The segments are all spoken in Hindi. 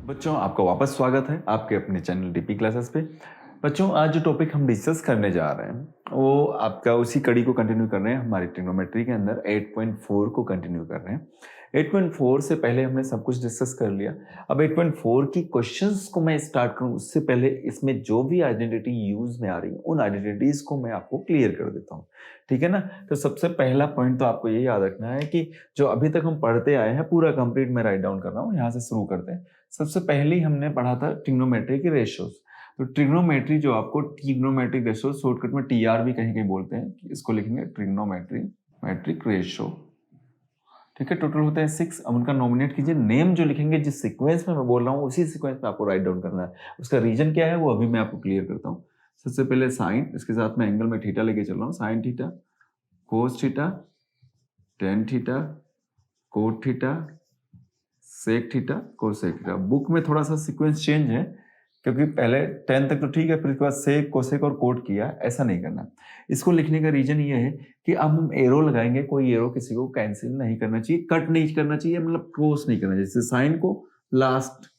बच्चों, आपका वापस स्वागत है आपके अपने चैनल डीपी क्लासेस पे। बच्चों, आज जो टॉपिक हम डिस्कस करने जा रहे हैं वो आपका उसी कड़ी को कंटिन्यू कर रहे हैं। हमारी ट्रिग्नोमेट्री के अंदर 8.4 को कंटिन्यू कर रहे हैं। 8.4 से पहले हमने सब कुछ डिस्कस कर लिया। अब 8.4 की क्वेश्चंस को मैं स्टार्ट करूं उससे पहले इसमें जो भी आइडेंटिटी यूज में आ रही है उन आइडेंटिटीज को मैं आपको क्लियर कर देता हूँ। ठीक है ना। तो सबसे पहला पॉइंट तो आपको ये याद रखना है कि जो अभी तक हम पढ़ते आए हैं पूरा कंप्लीट मैं राइट डाउन कर रहा हूँ। यहाँ से शुरू करते हैं। सबसे पहले हमने पढ़ा था ट्रिग्नोमेट्री के रेशियोज। तो ट्रिग्नोमेट्री जो आपको ट्रिग्नोमेट्रिक रेशियो शॉर्टकट में टीआर भी कहीं कहीं बोलते हैं, इसको लिखेंगे ट्रिग्नोमेट्रिक रेशियो। ठीक है, टोटल होते हैं 6। अब उनका नॉमिनेट कीजिए। नेम जो लिखेंगे जिस सीक्वेंस में मैं बोल रहा हूँ उसी सीक्वेंस में आपको राइट डाउन करना है। उसका रीजन क्या है वो अभी मैं आपको क्लियर करता हूँ। सबसे पहले साइन, इसके साथ मैं एंगल में थीटा लेके चल रहा हूँ। Sine theta, cos theta, tan theta, cot theta, sec theta, cosec theta. Book में थोड़ा सा सीक्वेंस चेंज है क्योंकि पहले 10 तक तो ठीक है, फिर उसके बाद सेक, कोसेक और कोट किया। ऐसा नहीं करना। इसको लिखने का रीजन ये है कि अब हम एरो लगाएंगे, कोई एरो किसी को कैंसिल नहीं करना चाहिए, कट नहीं करना चाहिए, मतलब क्रॉस नहीं करना चाहिए। जैसे साइन को लास्ट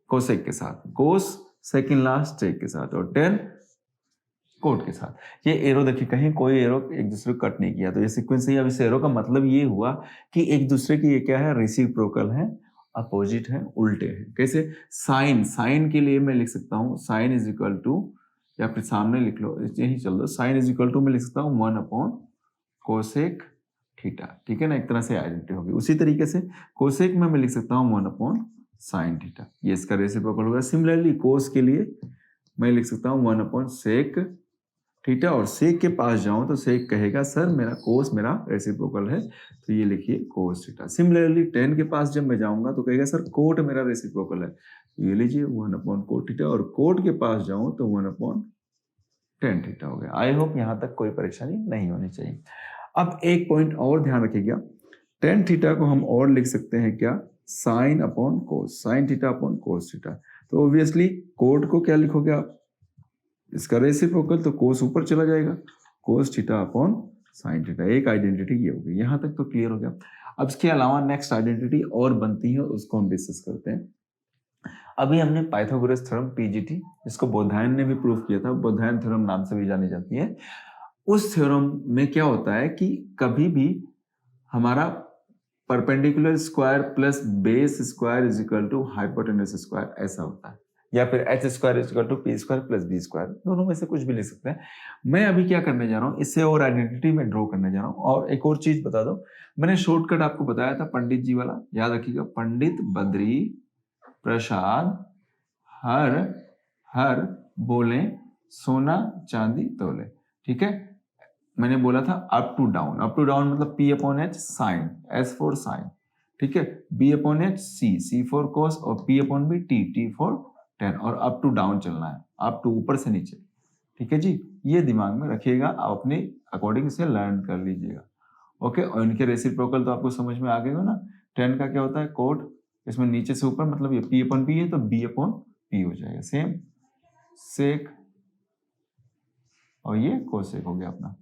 कोसेक के साथ, कोस सेकंड लास्ट सेक के साथ, और 10 कोट के साथ। ये एरो देखिए, कहीं कोई एरो एक दूसरे को कट नहीं किया, तो ये सीक्वेंस है। अब इस एरो का मतलब ये हुआ कि एक दूसरे की ये क्या है, रेसिप्रोकल है, अपोजिट है, उल्टे हैं। कैसे? साइन के लिए मैं लिख सकता हूं साइन इज इक्वल टू, या फिर सामने लिख लो, यही चल दो, साइन इज इक्वल टू मैं लिख सकता हूं 1 अपॉन कोसेक थीटा। ठीक है ना, एक तरह से आइडेंटिटी होगी। उसी तरीके से कोसेक में मैं लिख सकता हूं 1 अपॉन साइन थीटा, ये इसका रेसिप्रोकल होगा। सिमिलरली कोस के लिए मैं लिख सकता हूं 1 अपॉन सेक थीटा, और सेक के पास जाऊं तो सेक कहेगा सर मेरा कोस मेरा रेसिप्रोकल है, तो ये लिखिए कोस थीटा। सिमिलरली 10 के पास जब मैं जाऊंगा तो कहेगा सर कोट मेरा रेसिप्रोकल है, तो ये लीजिए 1 अपॉन कोट थीटा, और कोट के पास जाऊं तो 1 अपॉन टेन थीटा हो गया। आई होप यहां तक कोई परेशानी नहीं होनी चाहिए। अब एक पॉइंट और ध्यान रखिएगा, टेन थीटा को हम और लिख सकते हैं क्या, साइन अपॉन कोस, sign theta upon cos theta. तो ऑब्वियसली कोट को क्या लिखोगे आप, इसका रेसिप्रोकल, तो कोस ऊपर चला जाएगा, कोस थीटा अपॉन साइन थीटा। एक आइडेंटिटी ये हो गई। यहां तक तो क्लियर हो गया। अब इसके अलावा नेक्स्ट आइडेंटिटी और बनती है, उसको हम डिस्कस करते हैं। अभी हमने पाइथागोरस थ्योरम पीजीटी, जिसको बोधायन ने भी प्रूव किया था, बोधायन थ्योरम नाम से भी जानी जाती है। उस थ्योरम में क्या होता है कि कभी भी हमारा perpendicular square plus base square is equal to hypotenuse square, ऐसा होता है। या फिर H square is equal to P square plus B square, दोनों में से कुछ भी लिख सकते हैं। मैं अभी क्या करने जा रहा हूँ, इससे और आइडेंटिटी में ड्रॉ करने जा रहा हूँ। और एक और चीज बता दो, मैंने शॉर्टकट आपको बताया था पंडित जी वाला, याद रखिएगा। पंडित बद्री प्रसाद हर हर बोले सोना चांदी तोले। ठीक है, मैंने बोला था up to down. Up to down मतलब P upon H sine, S for sine. ठीक है, B upon H C, C for cos, और P upon B T for tan. और अप टू डाउन चलना है, अप टू ऊपर से नीचे। ठीक है जी, ये दिमाग में रखिएगा, आप अपने अकॉर्डिंग से लर्न कर लीजिएगा। ओके, और इनके रेसिप्रोकल तो आपको समझ में आ गए हो ना। 10 का क्या होता है, कोट, इसमें नीचे से ऊपर, मतलब ये P अपॉन P है तो B अपॉन P हो जाएगा। सेम सेक, और ये कोसेक हो गया अपना,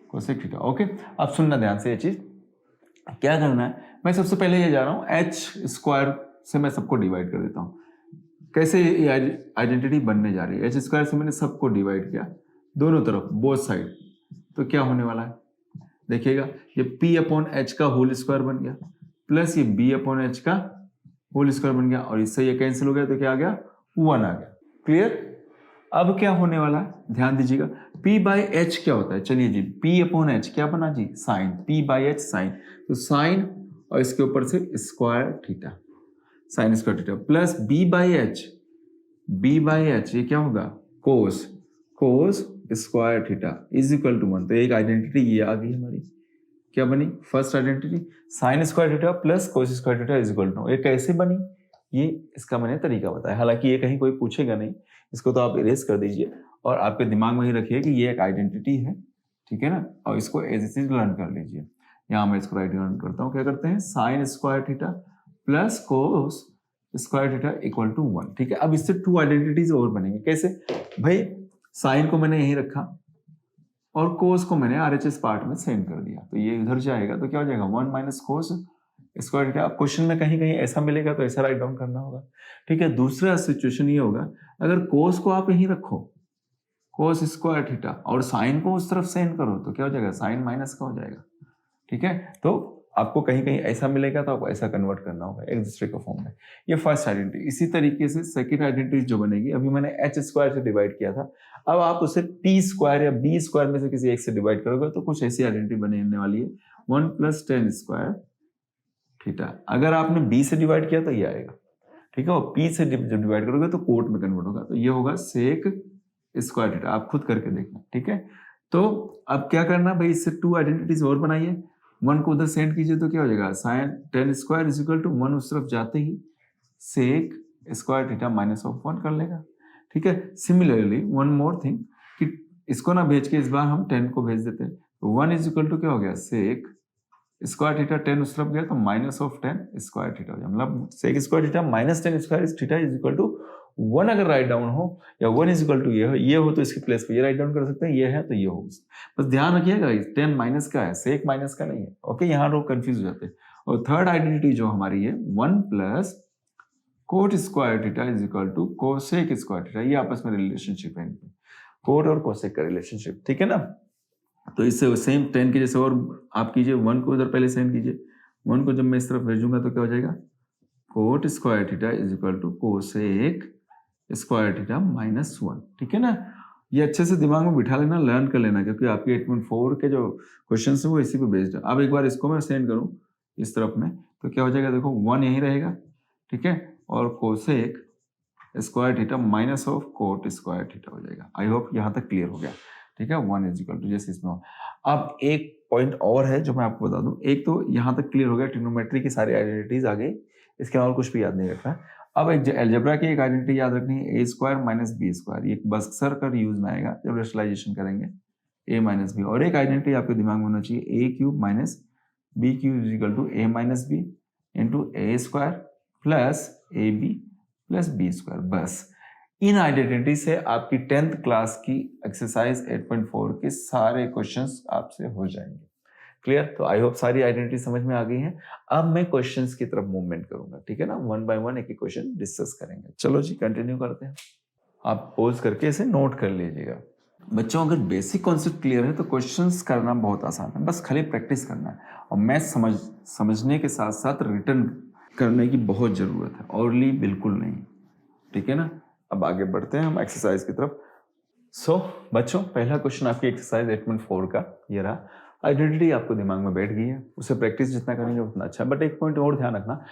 कोसेक थीटा। ओके, अब सुनना ध्यान से, ये चीज क्या करना है। मैं सबसे पहले ये जा रहा हूं एच स्क्वायर से मैं सबको डिवाइड कर देता हूं। कैसे ये आइडेंटिटी बनने जा रही है, एच स्क्वायर से मैंने सबको डिवाइड किया दोनों तरफ, बोथ साइड। तो क्या होने वाला है देखिएगा, ये P अपॉन एच का होल स्क्वायर बन गया, प्लस ये B अपॉन एच का होल स्क्वायर बन गया, और इससे ये कैंसिल हो गया तो क्या आ गया, 1 आ गया। क्लियर। अब क्या होने वाला है ध्यान दीजिएगा, P बाई एच क्या होता है, चलिए जी, P अपॉन एच क्या बना जी, sine, P by H sine, तो साइन और इसके ऊपर से square theta, sine square theta, plus B by H ये क्या होगा, cos, cos square theta is equal to 1। तो एक आइडेंटिटी ये आ गई हमारी, क्या बनी, first identity, sine square theta plus cos square theta is equal to. ये कैसे बनी, ये इसका मैंने तरीका बताया। हालांकि ये कहीं कोई पूछेगा नहीं, इसको तो आप इरेज कर दीजिए और आपके दिमाग में ही रखिए कि ये एक आइडेंटिटी है। ठीक है ना, और इसको एज इट इज लर्न कर लीजिए। यहाँ मैं इसको राइट लर्न करता हूँ, क्या करते हैं, sine square theta plus cos square theta equal to 1। ठीक है, अब इससे 2 आइडेंटिटीज और बनेंगे। कैसे भाई, साइन को मैंने यहीं रखा और कोस को मैंने RHS पार्ट में सेंड कर दिया, तो ये इधर जाएगा तो क्या हो जाएगा, 1 माइनस कोस स्क्वायर थीटा। अब क्वेश्चन में कहीं कहीं ऐसा मिलेगा तो ऐसा राइट डाउन करना होगा, ठीक है। दूसरा सिचुएशन ये होगा, अगर कोस को आप यहीं रखो, कोस स्क्वायर थीटा, और साइन को उस तरफ सेंड करो तो क्या हो जाएगा, साइन माइनस का हो जाएगा, ठीक है। तो आपको कहीं कहीं ऐसा मिलेगा तो आपको ऐसा कन्वर्ट करना होगा एक दूसरे के फॉर्म में। ये फर्स्ट आइडेंटिटी। इसी तरीके से सेकंड आइडेंटिटी जो बनेगी, अभी मैंने h स्क्वायर से डिवाइड किया था, अब आप उसे t स्क्वायर या b स्क्वायर में से किसी एक से डिवाइड करोगे तो कुछ ऐसी आइडेंटिटी बनने वाली है, 1 + tan स्क्वायर थीटा। अगर आपने b से डिवाइड किया तो ये आएगा, ठीक है, और p से जब डिवाइड करोगे तो कोट में कन्वर्ट होगा, तो ये होगा सेक स्क्वायर थीटा। आप खुद करके देखना, ठीक है। तो अब क्या करना भाई, इससे 2 आइडेंटिटीज और बनाइए, 1 को उधर सेंड कीजिए तो क्या हो जाएगा, sine tan square is equal to 1 उस तरफ जाते ही सेक स्क्वायर थीटा -1 कर लेगा, ठीक है। सिमिलरली वन मोर थिंग कि इसको ना भेज के इस बार हम 10 को भेज देते हैं, तो 1 इज इक्वल टू क्या हो गया, सेक स्क्वायर थीटा, 10 उस तरफ गया तो -10 स्क्वायर थीटा हो जाए, मतलब sec square theta -10 square theta is equal to 1 अगर राइट डाउन हो, या 1 इज इक्वल टू ये हो तो इसके प्लेस पे ये राइट डाउन कर सकते हैं, ये है तो ये हो। बस ध्यान रखिएगा 10 माइनस का है, सेक माइनस का नहीं है, ओके। यहाँ लोग कंफ्यूज हो जाते हैं। और थर्ड आइडेंटिटी जो हमारी है 1 + cot square theta is equal to cosec square theta, ये आपस में रिलेशनशिप है, कोट और कोसेक का रिलेशनशिप, ठीक है ना। तो इससे सेम 10 के जैसे और आप कीजिए, 1 को उधर पहले सेंड कीजिए, 1 को जब मैं इस तरफ भेजूंगा तो क्या हो जाएगा, cot square theta is equal to cosec square theta -1, ठीक है ना। ये अच्छे से दिमाग में बिठा लेना, लर्न कर लेना, क्योंकि आपके 8.4 के जो क्वेश्चन है वो इसी पे बेस्ड है। अब एक बार इसको मैं सेंड करूं इस तरफ में तो क्या हो जाएगा, देखो 1 यहीं रहेगा, ठीक है, और cosec square theta -of cot square theta हो जाएगा। आई होप यहाँ तक क्लियर हो गया, ठीक है। 1 इज इक्वल टू जैसे इसमें हो। अब एक पॉइंट और है जो मैं आपको बता दूं, एक तो यहाँ तक क्लियर हो गया, ट्रिग्नोमेट्री की सारी आइडेंटिटीज आ गई, इसके अलावा कुछ भी याद नहीं रखना। अब एक अलजेब्रा की एक आइडेंटिटी याद रखनी है, a² - b², ये बक्सर का यूज में आएगा जब रेशनलाइजेशन करेंगे, a - b। और एक आइडेंटिटी आपके दिमाग में होना चाहिए, a³ - b³ is equal to a - b into a² plus ab plus b²। बस इन आइडेंटिटी से आपकी 10th क्लास की एक्सरसाइज 8.4 के सारे क्वेश्चंस आपसे हो जाएंगे, क्लियर। तो आई होप सारी आइडेंटिटी समझ में आ गई है। अब मैं क्वेश्चंस की तरफ मूवमेंट करूंगा, ठीक है ना, 1 बाय 1 एक एक क्वेश्चन डिस्कस करेंगे। चलो जी कंटिन्यू करते हैं, आप पॉज करके इसे नोट कर लीजिएगा। बच्चों अगर बेसिक कॉन्सेप्ट क्लियर है तो क्वेश्चंस करना बहुत आसान है, बस खाली प्रैक्टिस करना है, और मैथ समझने के साथ साथ रिटर्न करने की बहुत जरूरत है, ओरली बिल्कुल नहीं, ठीक है ना। अब आगे बढ़ते हैं हम एक्सरसाइज की तरफ। सो बच्चों पहला क्वेश्चन आपकी एक्सरसाइज 8.4 का ये रहा। आइडेंटिटी आपको दिमाग में बैठ गई है, उसे प्रैक्टिस जितना करेंगे उतना अच्छा है। बट एक पॉइंट और ध्यान रखना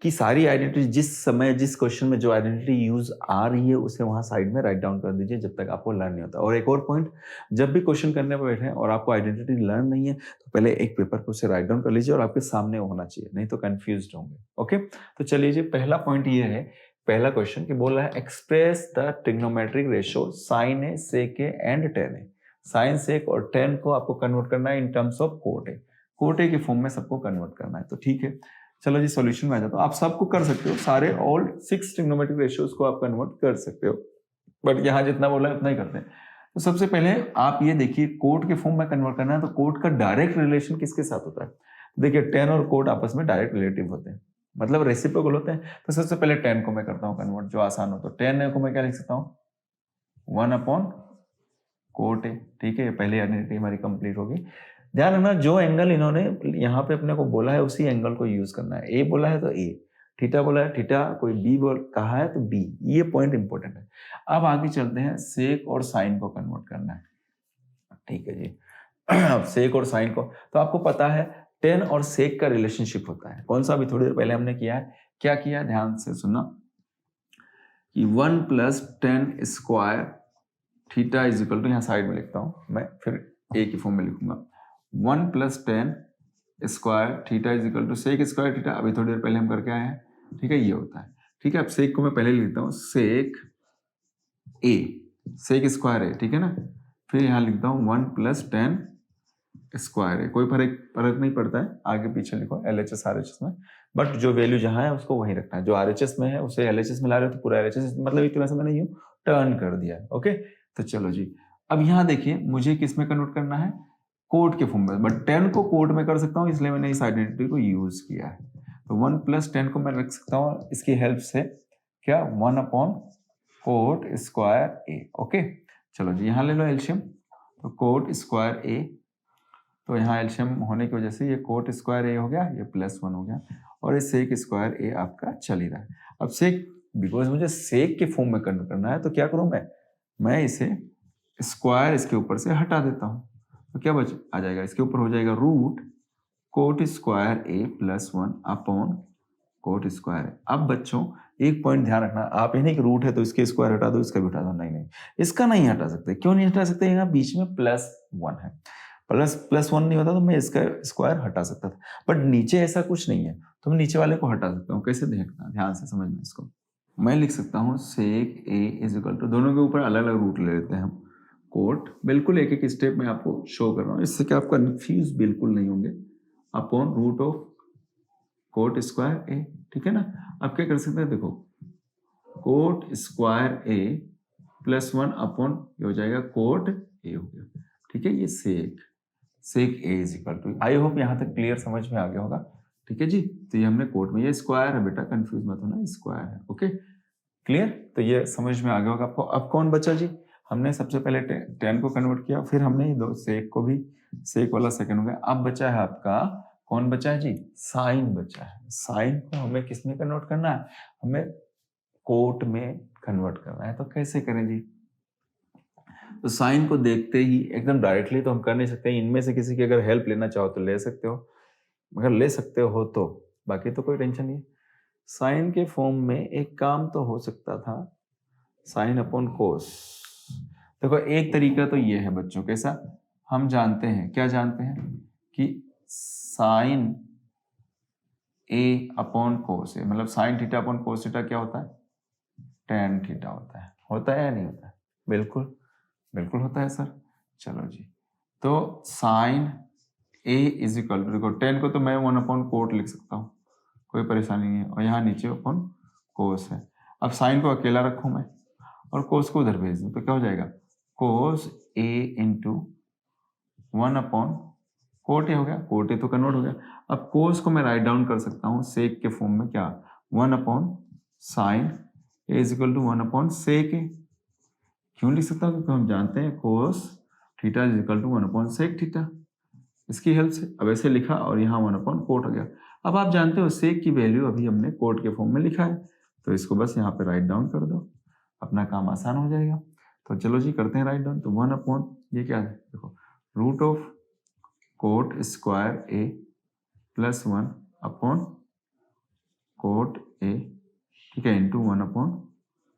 कि सारी आइडेंटिटी जिस समय जिस क्वेश्चन में जो आइडेंटिटी यूज आ रही है उसे वहां साइड में राइट डाउन कर दीजिए जब तक आपको लर्न नहीं होता। और एक और पॉइंट, जब भी क्वेश्चन करने पर बैठे और आपको आइडेंटिटी लर्न नहीं है तो पहले एक पेपर पर उसे राइट डाउन कर लीजिए और आपके सामने होना चाहिए, नहीं तो कंफ्यूज होंगे, ओके। तो चलिए जी, पहला पॉइंट ये है, पहला क्वेश्चन कि बोल रहा है express the trigonometric ratio sine A, sec A and tan A. Sine, sec और टेन को आपको कन्वर्ट करना है in terms of cot A, cot A के फॉर्म में सबको कन्वर्ट करना है। तो ठीक है, चलो जी सॉल्यूशन में आ जाता हूं। आप सबको कर सकते हो, सारे ऑल 6 ट्रिग्नोमेट्रिक रेशियोज को आप कन्वर्ट कर सकते हो, बट यहाँ जितना बोला है उतना ही करते हैं। तो सबसे पहले आप ये देखिए, कोट के फॉर्म में कन्वर्ट करना है तो कोट का डायरेक्ट रिलेशन किसके साथ होता है। देखिए टेन और कोट आपस में डायरेक्ट रिलेटिव होते हैं, मतलब रेसिप्रोकल होते हैं। तो सबसे पहले 10 को मैं करता हूँ कन्वर्ट, जो आसान हो। तो 10 को मैं क्या लिख सकता हूँ, 1 कोट ए, ठीक है। पहले आइडेंटिटी हमारी कंप्लीट होगी। ध्यान रखना जो एंगल इन्होंने यहाँ पे अपने को बोला है उसी एंगल को यूज करना है। ए बोला है तो ए, थीटा बोला है थीटा, कोई बी कहा है तो बी, ये पॉइंट इंपॉर्टेंट है। अब आगे चलते हैं, सेक और साइन को कन्वर्ट करना है, ठीक है जी। अब सेक और साइन को, तो आपको पता है टेन और सेक का रिलेशनशिप होता है, कौन सा, अभी थोड़ी देर पहले हमने किया है। क्या किया, ध्यान से सुनना, कि 1 + tan square theta is equal to, यहाँ साइड में लिखता हूं मैं, फिर ए की फॉर्म में लिखूंगा, 1 + tan square theta is equal to sec square theta. अभी थोड़ी देर पहले हम करके आए हैं, ठीक है, ये होता है, ठीक है। अब सेक को मैं पहले लिखता हूँ, सेक ए, सेक स्क्वायर है, ठीक है ना। फिर यहाँ लिखता हूँ 1 + tan स्क्वायर है, कोई फर्क नहीं पड़ता है, आगे पीछे लिखो LHS RHS में, बट जो वैल्यू जहां है उसको वहीं रखना है। जो RHS में है उसे LHS में ला रहे हो तो पूरा LHS, मतलब एक तरह से मैंने यूं टर्न कर दिया है, ओके। तो चलो जी, अब यहाँ देखिए मुझे किस में कन्वर्ट करना है, कोट के फॉर्म में, बट 10 को कोट में कर सकता हूँ, इसलिए मैंने इस आइडेंटिटी को यूज किया है। तो 1 + 10 को मैं रख सकता हूँ इसकी हेल्प से, क्या 1 अपॉन कोट स्क्वायर ए। ओके, चलो जी यहाँ ले लो एल्शियम, तो कोट स्क्वायर ए, तो यहाँ एल्शियम होने की वजह से ये कोट स्क्वायर ए हो गया, ये +1 हो गया, और ये सेक स्क्वायर ए आपका चल ही रहा है। अब सेक, बिकॉज मुझे सेक के फॉर्म में कन्वर्ट करना है, तो क्या करूँ मैं इसे स्क्वायर इसके ऊपर से हटा देता हूँ, तो क्या बच आ जाएगा, इसके ऊपर हो जाएगा root coat square A +1 upon coat square a. अब बच्चों एक पॉइंट ध्यान रखना, आप ही नहीं कि रूट है तो इसके स्क्वायर हटा दो, इसका भी हटा दो, नहीं, इसका नहीं हटा सकते। क्यों नहीं हटा सकते, यहाँ बीच में +1 है, +1 नहीं होता तो मैं इसका स्क्वायर हटा सकता था, बट नीचे ऐसा कुछ नहीं है, तो मैं नीचे वाले को हटा सकता हूँ। कैसे देखना, ध्यान से समझना इसको। मैं लिख सकता हूँ सेक ए इज इक्वल टू, दोनों के ऊपर अलग अलग रूट ले लेते हैं हम, कोट, बिल्कुल एक एक स्टेप में आपको शो कर रहा हूँ, इससे क्या आप कंफ्यूज बिल्कुल नहीं होंगे, upon root of cot square A. ठीक है ना। अब क्या कर सकते हैं, देखो कोट स्क्वायर ए +1 अपॉन ये हो जाएगा कोट ए हो गया। ठीक है, ये sec A is equal to, I hope यहाँ तक क्लियर समझ में आ गया होगा। ठीक है जी, तो ये हमने कोट में, ये स्क्वायर है बेटा, कंफ्यूज मत होना, स्क्वायर है। ओके क्लियर, तो ये समझ में आ गया होगा आपको। अब कौन बचा जी, हमने सबसे पहले 10 को कन्वर्ट किया, फिर हमने दो सेक को भी, सेक वाला सेकंड हो गया। अब बचा है आपका, कौन बचा है जी, साइन बचा है। साइन को हमें किस में कन्वर्ट करना है, हमें कोट में कन्वर्ट करना है। तो कैसे करें जी, तो साइन को देखते ही एकदम डायरेक्टली तो हम कर नहीं सकते, इनमें से किसी की अगर हेल्प लेना चाहो तो ले सकते हो, अगर ले सकते हो तो, बाकी तो कोई टेंशन नहीं। साइन के फॉर्म में एक काम तो हो सकता था, साइन अपॉन कोस। देखो एक तरीका तो ये है बच्चों, कैसा, हम जानते हैं, क्या जानते हैं कि साइन ए अपॉन कोस ए, मतलब sign theta upon cos theta क्या होता है, tan थीटा होता है या नहीं होता है, बिल्कुल बिल्कुल होता है सर। चलो जी, तो sine A is equal to, देखो 10 को तो मैं 1 अपॉन कोट लिख सकता हूँ, कोई परेशानी नहीं है, और यहाँ नीचे अपॉन कोस है। अब साइन को अकेला रखूँ मैं और कोस को उधर भेज दूँ, तो क्या हो जाएगा, कोस a into 1 upon cot a हो गया, कोट ए तो कन्वर्ट हो गया। अब कोस को मैं राइट डाउन कर सकता हूँ सेक के फॉर्म में, क्या 1 upon sine A is equal to 1 upon sec A. क्यों लिख सकता हूँ, क्योंकि हम जानते हैं cos theta is equal to 1 upon sec theta, इसकी हेल्प से। अब ऐसे लिखा और यहाँ 1 अपॉन कोट हो गया। अब आप जानते हो सेक की वैल्यू अभी हमने कोट के फॉर्म में लिखा है, तो इसको बस यहाँ पे राइट डाउन कर दो, अपना काम आसान हो जाएगा। तो चलो जी करते हैं राइट डाउन। तो 1 अपॉन ये क्या है, देखो root of cot square A +1 upon cot ए, ठीक है, इंटू 1 अपॉन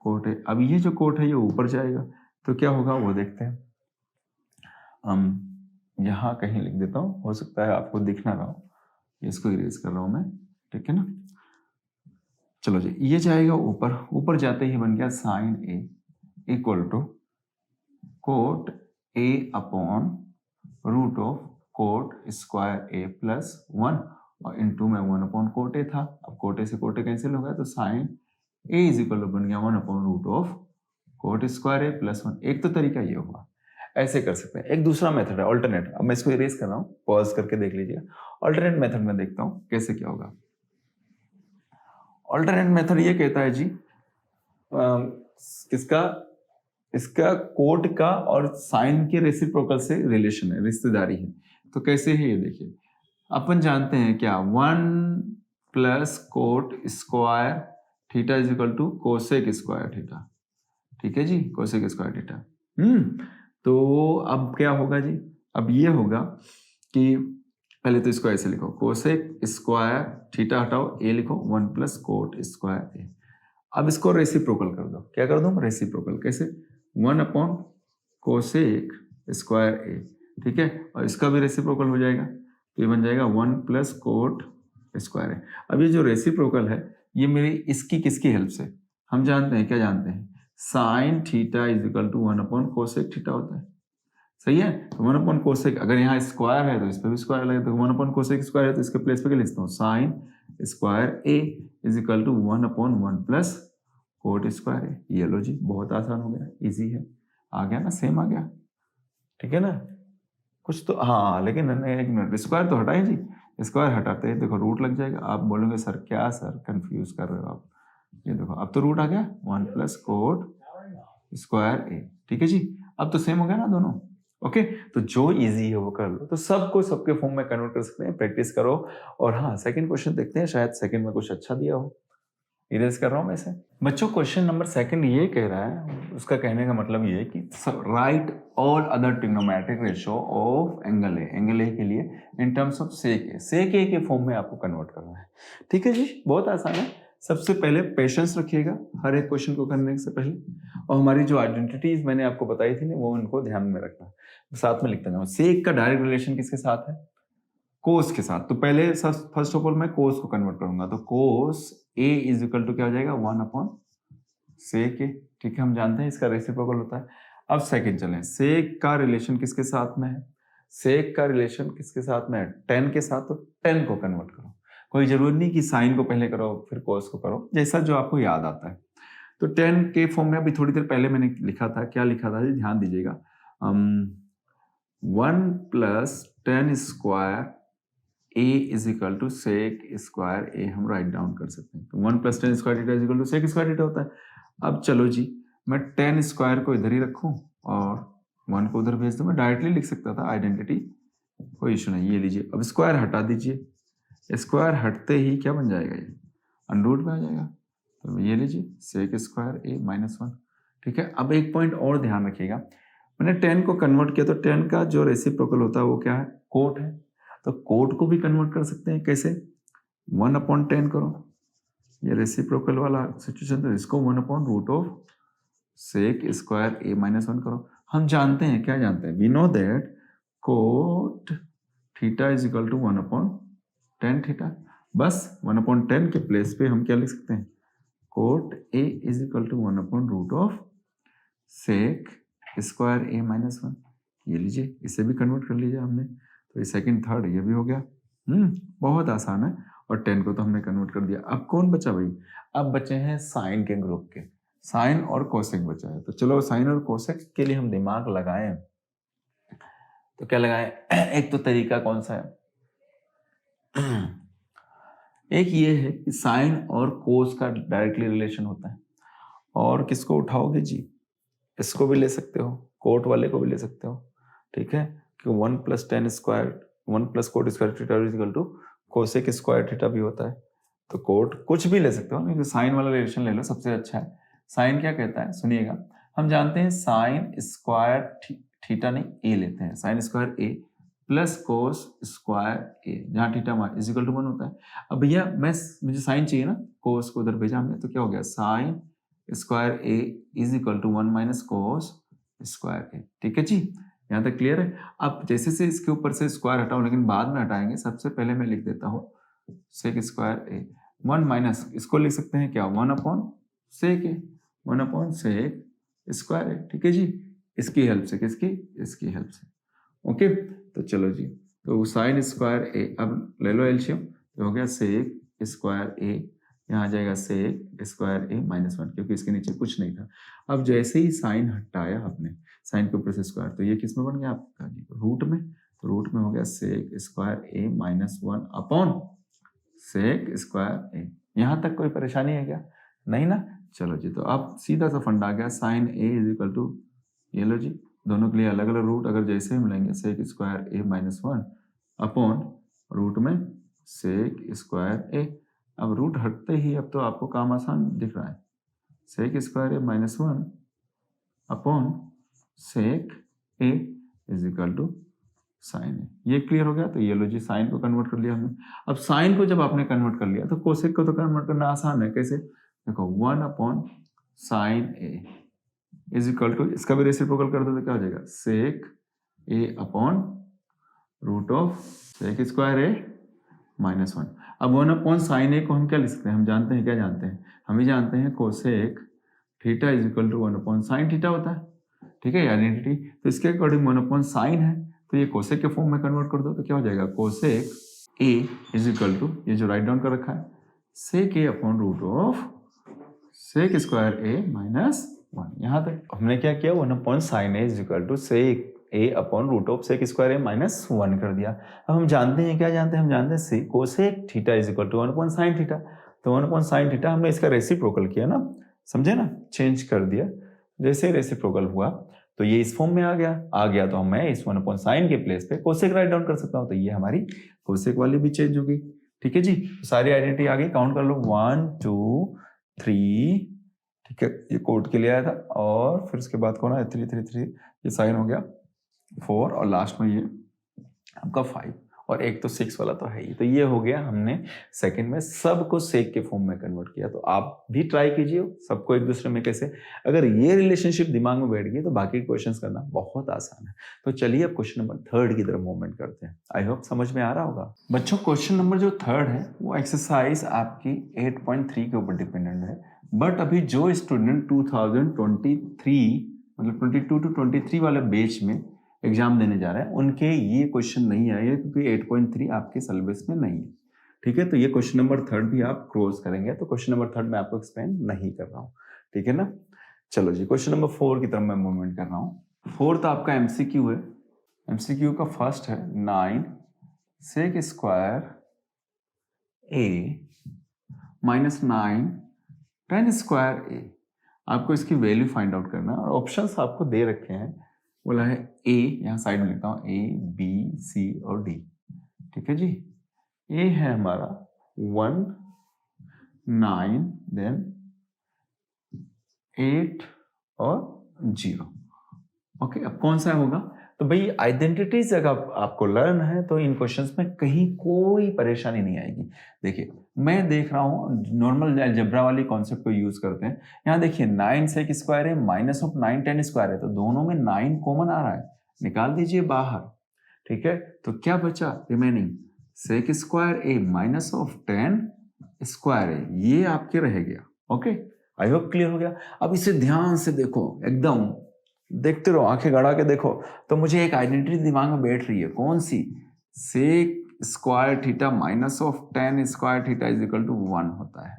कोट ए। अब ये जो कोट है ये ऊपर जाएगा, तो क्या होगा वो देखते हैं। यहाँ कहीं लिख देता हूँ, हो सकता है आपको दिख ना रहा हो, इसको इरेज कर रहा हूँ मैं, ठीक है ना। चलो जी, ये जाएगा ऊपर, ऊपर जाते ही बन गया sine A equal to cot A upon root of cot square A +1 और इंटू में 1 अपॉन कोट ए था। अब कोट ए से कोट ए कैंसिल हो गया, तो sine A is equal to बन गया 1 upon root of cot square A +1। एक तो तरीका ये हुआ, ऐसे कर सकते हैं। एक दूसरा मेथड है ऑल्टरनेट, अब मैं इसको इरेज कर रहा हूँ, पॉज करके देख लीजिए। ऑल्टरनेट मेथड में देखता हूँ कैसे क्या होगा। ऑल्टरनेट मेथड ये कहता है जी, किसका, इसका कोट का और साइन के रेसिप्रोकल से रिलेशन है, रिश्तेदारी है। तो कैसे है ये देखिए, अपन जानते हैं क्या, 1 + cot square theta is equal to cosec square theta, ठीक है जी, कोसेक स्क्वायर थीटा। तो अब क्या होगा जी, अब ये होगा कि पहले तो इसको ऐसे लिखो, कोसेक स्क्वायर थीटा हटाओ, ए लिखो, 1 + कोट स्क्वायर ए। अब इसको रेसिप्रोकल कर दो, क्या कर दूं, रेसिप्रोकल कैसे, 1 अपॉन कोसेक स्क्वायर ए, ठीक है, और इसका भी रेसिप्रोकल हो जाएगा, तो ये बन जाएगा 1 + कोट स्क्वायर ए। अब ये जो रेसिप्रोकल है ये मेरी इसकी किसकी हेल्प से, हम जानते हैं, क्या जानते हैं, sine theta is equal to 1 upon cosec theta होता है, सही है। तो 1 अपॉन कोसेक, अगर यहाँ स्क्वायर है तो इस पर भी स्क्वायर लगेगा, तो 1 अपॉन कोसेक स्क्वायर है तो इसके प्लेस पे क्या लिखता हूँ, sine square A is equal to 1 upon 1 + cot square ए। ये लो जी, बहुत आसान हो गया, इजी है, आ गया ना, सेम आ गया, ठीक है ना, कुछ तो हाँ, लेकिन एक मिनट, स्क्वायर तो हटाए जी, स्क्वायर हटाते हैं देखो रूट लग जाएगा। आप बोलोगे सर क्या सर कंफ्यूज कर रहे हो आप, ये देखो अब तो रूट आ गया 1 प्लस कोट स्क्वायर ए, ठीक है जी। अब तो सेम हो गया ना दोनों। ओके, तो जो इजी है वो कर लो, तो सबको सबके फॉर्म में कन्वर्ट कर सकते हैं, प्रैक्टिस करो। और हाँ, सेकंड क्वेश्चन देखते हैं, शायद सेकंड में कुछ अच्छा दिया हो। इरेज कर रहा हूं मैं इसे। बच्चों क्वेश्चन नंबर सेकंड ये कह रहा है, उसका कहने का मतलब ये है कि right all other trigonometric ratio of angle A के लिए इन टर्म्स ऑफ सेक ए के फॉर्म में आपको कन्वर्ट करना है। ठीक है जी, बहुत आसान है। सबसे पहले पेशेंस रखिएगा हर एक क्वेश्चन को करने से पहले, और हमारी जो आइडेंटिटीज मैंने आपको बताई थी ना, वो उनको ध्यान में रखना। साथ में लिखता जाऊँ, सेक का डायरेक्ट रिलेशन किसके साथ है? कोस के साथ। तो पहले फर्स्ट ऑफ ऑल मैं कोस को कन्वर्ट करूंगा, तो cos a is equal to क्या हो जाएगा 1 अपॉन सेक ए। ठीक है, हम जानते हैं इसका रेसिप्रोकल होता है। अब सेकंड चलें, सेक का रिलेशन किसके साथ में है? सेक का रिलेशन किसके साथ में है? टेन के साथ। तो टेन को कन्वर्ट करो, कोई जरूरी नहीं कि साइन को पहले करो फिर कोस को करो, जैसा जो आपको याद आता है। तो टेन के फॉर्म में अभी थोड़ी देर पहले मैंने लिखा था, क्या लिखा था जी, ध्यान दीजिएगा। 1 plus tan square A is equal to sec square A हम राइट डाउन कर सकते हैं। तो 1 plus tan square theta is equal to sec square theta होता है। अब चलो जी, मैं टेन स्क्वायर को इधर ही रखूं और 1 को उधर भेज दूं। मैं डायरेक्टली लिख सकता था आइडेंटिटी, कोई इशू नहीं। ये लीजिए, अब स्क्वायर हटा दीजिए, स्क्वायर हटते ही क्या बन जाएगा, ये अंडरूट में आ जाएगा। तो ये लीजिए सेक स्क्वायर ए माइनस 1। ठीक है, अब एक पॉइंट और ध्यान रखिएगा, मैंने 10 को कन्वर्ट किया, तो 10 का जो रेसिप्रोकल होता है वो क्या है? कोट है। तो कोट को भी कन्वर्ट कर सकते हैं, कैसे? 1 अपॉन 10 करो, ये रेसिप्रोकल वाला सिचुएशन, तो इसको 1 upon root of sec square A minus 1 करो। हम जानते हैं, क्या जानते हैं? We know that cot theta is equal to 1 upon 10 theta. बस 1 अपॉन 10 के प्लेस पे हम क्या लिख सकते हैं? Cot A is equal to 1 upon root of sec square A minus 1। ये लीजिए, इसे भी कन्वर्ट कर लीजिए हमने, तो ये सेकंड थर्ड ये भी हो गया। बहुत आसान है। और 10 को तो हमने कन्वर्ट कर दिया। अब कौन बचा भाई? अब बचे हैं साइन के ग्रुप के, साइन और कोसेक बचा है। तो चलो साइन और कोसेक के लिए हम दिमाग लगाएं, तो क्या लगाएं? एक तो तरीका कौन सा है? एक ये है कि साइन और कोस का डायरेक्टली रिलेशन होता है। और किसको उठाओगे जी? इसको भी ले सकते हो, कोट वाले को भी ले सकते हो। ठीक है, कि 1 plus 10 square 1 plus cot square theta is equal to cosec square theta भी होता है। तो कोट कुछ भी ले सकते हो, लेकिन साइन वाला रिलेशन ले लो, सबसे अच्छा है। साइन क्या कहता है सुनिएगा, हम जानते हैं साइन स्क्वायर थीटा नहीं ए लेते हैं, sine square a plus cos square ए, जहाँ थीटा इज इक्वल टू 1 होता है। अब भैया मुझे साइन चाहिए ना, कोस को उधर भेजा हमने, तो क्या हो गया? Sine square A is equal to 1 minus cos square A. ठीक है जी, यहाँ तक क्लियर है। अब जैसे से इसके ऊपर से स्क्वायर हटाओ, लेकिन बाद में हटाएंगे, सबसे पहले मैं लिख देता हूँ सेक स्क्वायर ए 1 माइनस, इसको लिख सकते हैं क्या? 1 upon sec A, 1 upon sec square A. ठीक है जी, इसकी हेल्प से, किसकी? इसकी हेल्प से। ओके, तो चलो जी, तो साइन स्क्वायर ए, अब ले लो एलसीएम, तो हो गया सेक स्क्वायर ए, यहाँ आ जाएगा सेक स्क्वायर ए माइनस 1, क्योंकि इसके नीचे कुछ नहीं था। अब जैसे ही साइन हटाया आपने, साइन के ऊपर से स्क्वायर, तो ये किस में बन गया आपका? रूट में। तो रूट में हो गया सेक स्क्वायर ए माइनस 1 अपॉन सेक स्क्वायर ए। यहाँ तक कोई परेशानी है क्या? नहीं ना? चलो जी, तो अब सीधा सा फंडा आ गया, sine A is equal to, ये लो जी, दोनों के लिए अलग अलग रूट अगर जैसे ही मिलेंगे, सेक स्क्वायर ए माइनस 1 अपॉन रूट में सेक स्क्वायर ए। अब रूट हटते ही अब तो आपको काम आसान दिख रहा है, sec square A minus 1 upon sec A is equal to sine A. ये क्लियर हो गया। तो ये लो जी, साइन को कन्वर्ट कर लिया हमने। अब साइन को जब आपने कन्वर्ट कर लिया, तो कोसेक को तो कन्वर्ट करना आसान है। कैसे? देखो 1 upon sine A is equal to, इसका भी रेसिप्रोकल कर दो तो क्या हो जाएगा? Sec A upon root of sec square A minus 1। अब 1 अपॉन साइन ए को हम क्या लिख सकते हैं? हम जानते हैं, क्या जानते हैं? हम ही जानते हैं cosec theta is equal to 1 upon sine theta होता है। ठीक है, आइडेंटिटी। तो इसके अकॉर्डिंग 1 अपॉन साइन है, तो ये कोसेक के फॉर्म में कन्वर्ट कर दो, तो क्या हो जाएगा? Cosec a is equal to, ये जो राइट डाउन कर रखा है, sec A upon root of sec square A minus 1। यहाँ तक हमने क्या किया? 1 upon sine A is equal to sec a upon root of sec square A minus 1 कर दिया। अब हम जानते हैं, क्या जानते हैं, हम जानते हैं से cosec theta is equal to 1 upon sine theta. तो 1 अपॉन साइन थीटा हमने इसका रेसिप्रोकल किया ना, समझे ना, चेंज कर दिया। जैसे रेसिप्रोकल हुआ तो ये इस फॉर्म में आ गया तो मैं इस 1 अपॉन साइन के प्लेस पे कोसेक राइट डाउन कर सकता हूँ। तो ये हमारी कोसेक वाली भी चेंज होगी। ठीक है जी, तो सारी आइडेंटिटी आ गई, काउंट कर लो 1 2 3। ठीक है, ये कोड के लिए आया था, और फिर उसके बाद कौन है 3 3 3, ये साइन हो गया 4, और लास्ट में ये आपका 5, और एक तो 6 वाला तो है ही। तो ये हो गया, हमने सेकंड में सबको सेक के फॉर्म में कन्वर्ट किया। तो आप भी ट्राई कीजिए सबको एक दूसरे में कैसे, अगर ये रिलेशनशिप दिमाग में बैठ गई तो बाकी क्वेश्चंस करना बहुत आसान है। तो चलिए अब क्वेश्चन नंबर 3 की तरफ मूवमेंट करते हैं। आई होप समझ में आ रहा होगा बच्चों। क्वेश्चन नंबर जो 3 है वो एक्सरसाइज आपकी 8.3 के ऊपर डिपेंडेंट है। बट अभी जो स्टूडेंट 2023 मतलब 22 to 23 वाले बैच में एग्जाम देने जा रहे हैं, उनके ये क्वेश्चन नहीं आए क्योंकि 8.3 आपके सिलेबस में नहीं है। ठीक है, तो ये क्वेश्चन नंबर 3 भी आप क्रॉस करेंगे। तो क्वेश्चन नंबर 3 मैं आपको एक्सप्लेन नहीं कर रहा हूँ, ठीक है ना। चलो जी, क्वेश्चन नंबर 4 की तरफ मैं मूवमेंट कर रहा हूँ। 4th आपका एमसीक्यू है। एमसीक्यू का फर्स्ट है 9 सेक स्क्वायर ए माइनस 9 टेन स्क्वायर ए। आपको इसकी वैल्यू फाइंड आउट करना है, और ऑप्शंस आपको दे रखे हैं। बोला है ए, यहाँ साइड में लिखता हूँ ए बी सी और डी। ठीक है जी, ए है हमारा 1 9 देन 8 और 0। ओके, अब कौन सा होगा, तो भाई आइडेंटिटीज अगर आपको लर्न है तो इन क्वेश्चंस में कहीं कोई परेशानी नहीं आएगी। देखिए मैं देख रहा हूँ नॉर्मल अलजेब्रा वाली कॉन्सेप्ट को यूज करते हैं। यहाँ देखिए 9 सेक स्क्वायर है माइनस ऑफ 9 10 स्क्वायर है, तो दोनों में 9 कॉमन आ रहा है, निकाल दीजिए बाहर। ठीक है, तो क्या बचा remaining, sec square A minus of 10 square ए, ये आपके रह गया। ओके, आई होप क्लियर हो गया। अब इसे ध्यान से देखो, एकदम देखते रहो, आंखें गड़ा के देखो। तो मुझे एक आइडेंटिटी दिमाग में बैठ रही है, कौन सी, sec square theta minus of 10 square theta is equal to 1 होता है।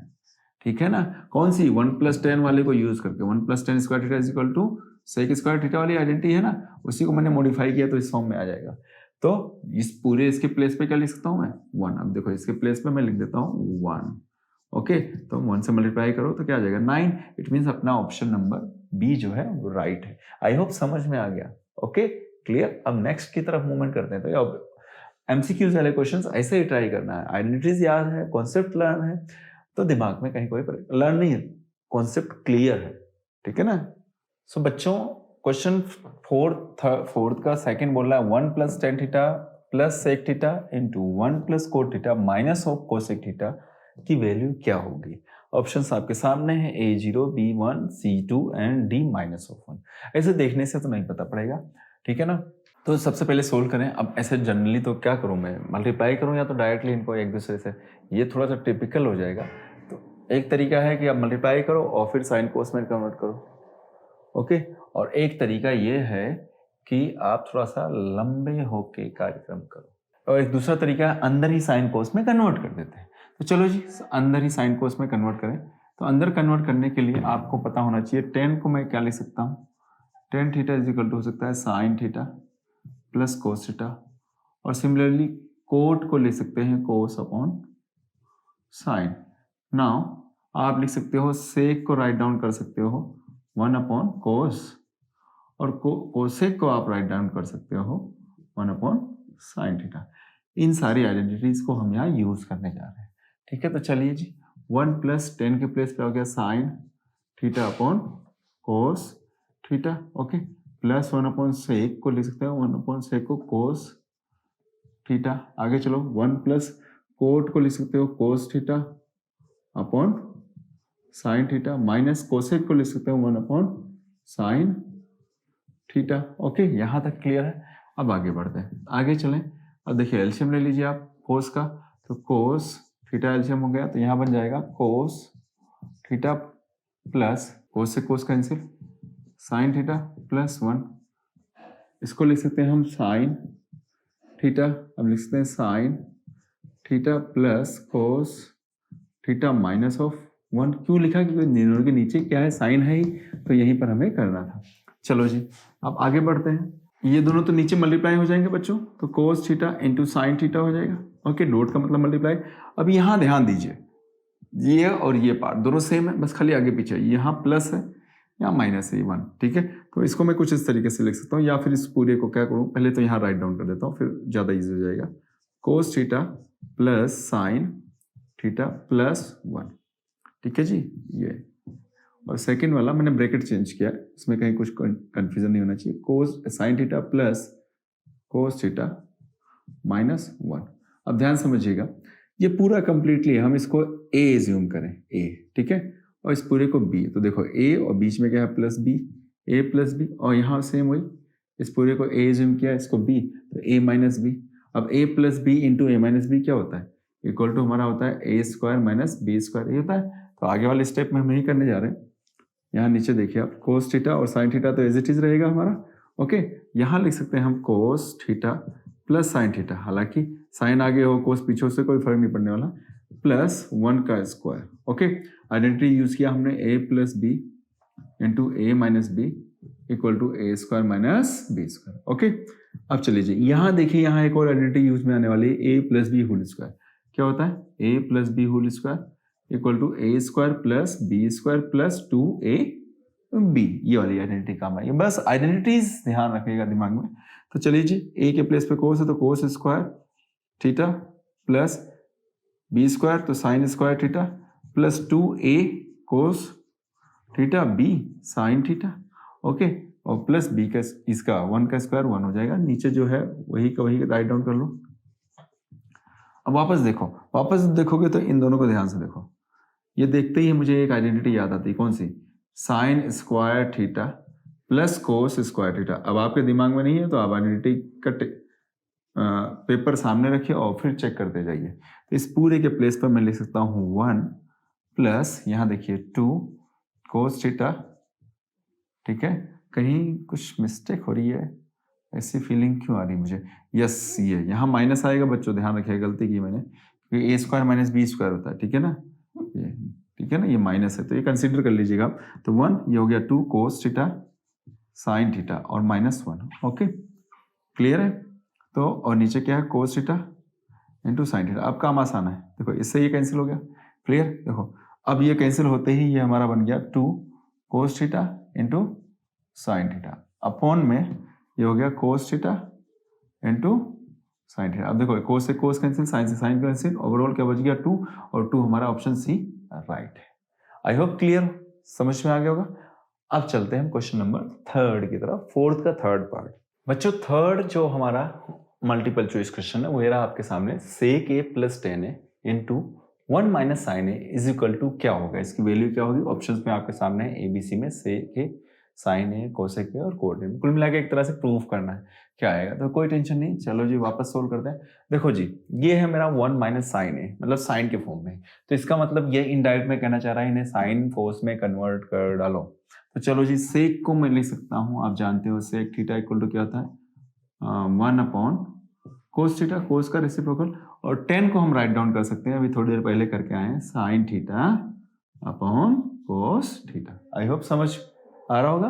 ठीक है ना, कौन सी 1 + 10 वाले को यूज करके 1 + 10 square theta is equal to sec square theta वाली आइडेंटिटी है ना, उसी को मैंने मॉडिफाई किया तो इस फॉर्म में आ जाएगा। तो इस पूरे इसके प्लेस पे क्या लिख सकता हूं मैं 1। अब देखो इसके प्लेस पे मैं लिख देता हूं 1। ओके, तो 1 से मल्टीप्लाई करो तो क्या आ जाएगा 9। इट मीन्स अपना ऑप्शन नंबर बी जो है वो राइट है। आई होप समझ में आ गया। Okay clear. अब नेक्स्ट की तरफ मूवमेंट करते हैं। तो अब एमसीक्यूज वाले क्वेश्चंस ऐसे ही ट्राई करना है। आइडेंटिटीज याद है, कॉन्सेप्ट लर्न है, तो दिमाग में कहीं कोई लर्न नहीं है, कॉन्सेप्ट क्लियर है। ठीक है ना। सो बच्चों क्वेश्चन 4th का सेकंड बोल रहा है 1 + tan theta plus sec theta into 1 + cot theta minus of cosec theta की वैल्यू क्या होगी। ऑप्शंस आपके सामने हैं A0 B1 C2 and D -1। ऐसे देखने से तो नहीं पता पड़ेगा, ठीक है ना। तो सबसे पहले सोल्व करें। अब ऐसे जनरली तो क्या करूं मैं, मल्टीप्लाई करूं या तो डायरेक्टली इनको एक दूसरे से, ये थोड़ा सा टिपिकल हो जाएगा। तो एक तरीका है कि आप मल्टीप्लाई करो और फिर साइन कोस में कन्वर्ट करो। ओके, और एक तरीका ये है कि आप थोड़ा सा लंबे होके कार्यक्रम करो, और एक दूसरा तरीका है अंदर ही साइन कोस में कन्वर्ट कर देते हैं। तो चलो जी अंदर ही साइन कोस में कन्वर्ट करें। तो अंदर कन्वर्ट करने के लिए आपको पता होना चाहिए 10 को मैं क्या लिख सकता हूँ, tan theta is equal to हो सकता है sine theta plus cos theta, और सिमिलरली कोट को लिख सकते हैं कोस अपॉन साइन। नाउ आप लिख सकते हो सेक को राइट डाउन कर सकते हो 1 अपॉन कोस, और कोसेक को आप राइट डाउन कर सकते हो 1 अपॉन साइन थीटा। इन सारी आइडेंटिटीज को हम यहाँ यूज करने जा रहे हैं। ठीक है, तो चलिए जी 1 + 10 के प्लेस पे हो गया sine theta upon cos theta. Okay, plus 1 upon sec को लिख सकते हैं 1 अपॉन सेक को कोस थीटा। आगे चलो 1 + कोट को लिख सकते हो कोस theta upon sine theta, minus cosec को लिख सकते हो 1 अपॉन साइन थीटा। ओके, यहां तक क्लियर है। अब आगे बढ़ते हैं, आगे चलें। अब देखिए एलसीएम ले लीजिए आप कोस का, तो कोस थीटा एलसीएम हो गया, तो यहां बन जाएगा कोस थीटा प्लस कोस से cos cancel sign theta plus 1। इसको लिख सकते हैं हम साइन थीटा। अब लिख सकते हैं sine theta plus cos theta minus of 1। क्यों लिखा, क्योंकि के नीचे क्या है साइन है ही, तो यहीं पर हमें करना था। चलो जी अब आगे बढ़ते हैं। ये दोनों तो नीचे मल्टीप्लाई हो जाएंगे बच्चों, तो कोस थीटा इंटू साइन थीटा हो जाएगा। ओके, डॉट का मतलब मल्टीप्लाई। अब यहाँ ध्यान दीजिए, ये और ये पार्ट दोनों सेम है, बस खाली आगे पीछे, यहाँ प्लस है यहाँ माइनस है, 1, ठीक है। तो इसको मैं कुछ इस तरीके से लिख सकता हूँ, या फिर इस पूरे को क्या करूँ, पहले तो यहाँ राइट डाउन कर देता हूँ, फिर ज़्यादा ईजी हो जाएगा। कोस theta plus sine theta plus 1, ठीक है जी। ये और सेकेंड वाला मैंने ब्रैकेट चेंज किया, इसमें कहीं कुछ कंफ्यूजन नहीं होना चाहिए। कोस sign theta plus cos theta minus 1। अब ध्यान समझिएगा, ये पूरा कंप्लीटली हम इसको ए एज्यूम करें, ए, ठीक है, और इस पूरे को बी। तो देखो ए और बीच में क्या है, प्लस बी, ए प्लस बी, और यहाँ सेम वही, इस पूरे को ए एज्यूम किया, इसको बी, तो ए माइनस बी। अब ए प्लस बी इंटू ए माइनस बी क्या होता है, इक्वल टू हमारा होता है ए स्क्वायर माइनस बी स्क्वायर, ये होता है। तो आगे वाले स्टेप में हम यही करने जा रहे हैं। यहाँ नीचे देखिए आप, कोस थीटा और साइन थीटा तो एज इट इज रहेगा हमारा। ओके, यहाँ लिख सकते हैं हम कोस थीटा प्लस साइन थीटा, हालांकि साइन आगे हो कोस पीछे, उससे कोई फर्क नहीं पड़ने वाला, प्लस 1 का स्क्वायर। ओके, आइडेंटिटी यूज किया हमने, a plus B into A minus B equal to A square minus B square. Okay, अब चलिए जी, यहाँ देखिए, यहाँ एक और आइडेंटिटी यूज में आने वाली है, a plus B whole square. क्या होता है, a plus B whole square equal to A square plus B square plus 2a b. ये वाली आइडेंटिटी काम है, ये बस आइडेंटिटीज ध्यान रखिएगा दिमाग में। तो चलिए जी, ए के प्लेस पे कोस है तो cos square theta plus B square तो sine square theta plus 2a cos theta b sine theta. Okay, और प्लस बी का इसका 1 का स्क्वायर 1 हो जाएगा, नीचे जो है वही का वही राइट डाउन कर लो। अब वापस देखो, वापस देखोगे तो इन दोनों को ध्यान से देखो, ये देखते ही मुझे एक आइडेंटिटी याद आती है, कौन सी, sine square theta plus cos square theta. अब आपके दिमाग में नहीं है तो आप आइडेंटिटी का पेपर सामने रखिए और फिर चेक करते जाइए। तो इस पूरे के प्लेस पर मैं लिख सकता हूँ 1 प्लस, यहाँ देखिए 2 कोस थीटा, ठीक है। कहीं कुछ मिस्टेक हो रही है, ऐसी फीलिंग क्यों आ रही है मुझे, यस, ये यहाँ माइनस आएगा बच्चों, ध्यान रखिएगा, गलती की मैंने, क्योंकि ए स्क्वायर माइनस बी स्क्वायर होता है, ठीक है ना, ये ठीक है ना, ये माइनस है तो ये कंसीडर कर लीजिएगा आप। तो 1 ये हो गया 2 कोस थीटा साइन थीटा और माइनस 1। ओके, क्लियर है। तो और नीचे क्या है, कोस थीटा इंटू साइन थीटा। अब काम आसान है, देखो इससे ये कैंसिल हो गया, क्लियर। देखो अब ये कैंसिल होते ही ये हमारा बन गया 2 कोस theta into sine theta upon में ये हो गया cos theta into sine theta. अब देखो कोस से कोस कैंसिल, साइन से साइन कैंसिल, ओवरऑल क्या बच गया 2, और 2 हमारा ऑप्शन सी राइट है। आई होप क्लियर, समझ में आ गया होगा। अब चलते हैं हम क्वेश्चन नंबर 3 की तरफ, 4th का 3rd पार्ट। बच्चों 3rd जो हमारा मल्टीपल चॉइस क्वेश्चन है वो ये रहा आपके सामने, sec a plus 10a into 1 minus sine A is equal to क्या होगा, इसकी वैल्यू क्या होगी। ऑप्शंस में आपके सामने है ABC में सेक ए, साइन ए, कोसेक ए और कोट ए। कुल मिला के एक तरह से प्रूफ करना है क्या आएगा, तो कोई टेंशन नहीं, चलो जी वापस सोल्व करते हैं। देखो जी, ये है मेरा 1 माइनस साइन ए, मतलब साइन के फॉर्म में, तो इसका मतलब ये इनडायरेक्ट में कहना चाह रहा है इन्हें साइन कोस में कन्वर्ट कर डालो। तो चलो जी, सेक को मैं लिख सकता हूँ, आप जानते हो सेक थीटा इक्वल टू क्या होता है, 1 अपॉन कोस थीटा, कोस का रेसिप्रोकल, और 10 को हम राइट डाउन कर सकते हैं, अभी थोड़ी देर पहले करके आए हैं, sine theta upon cos theta. आई होप समझ आ रहा होगा।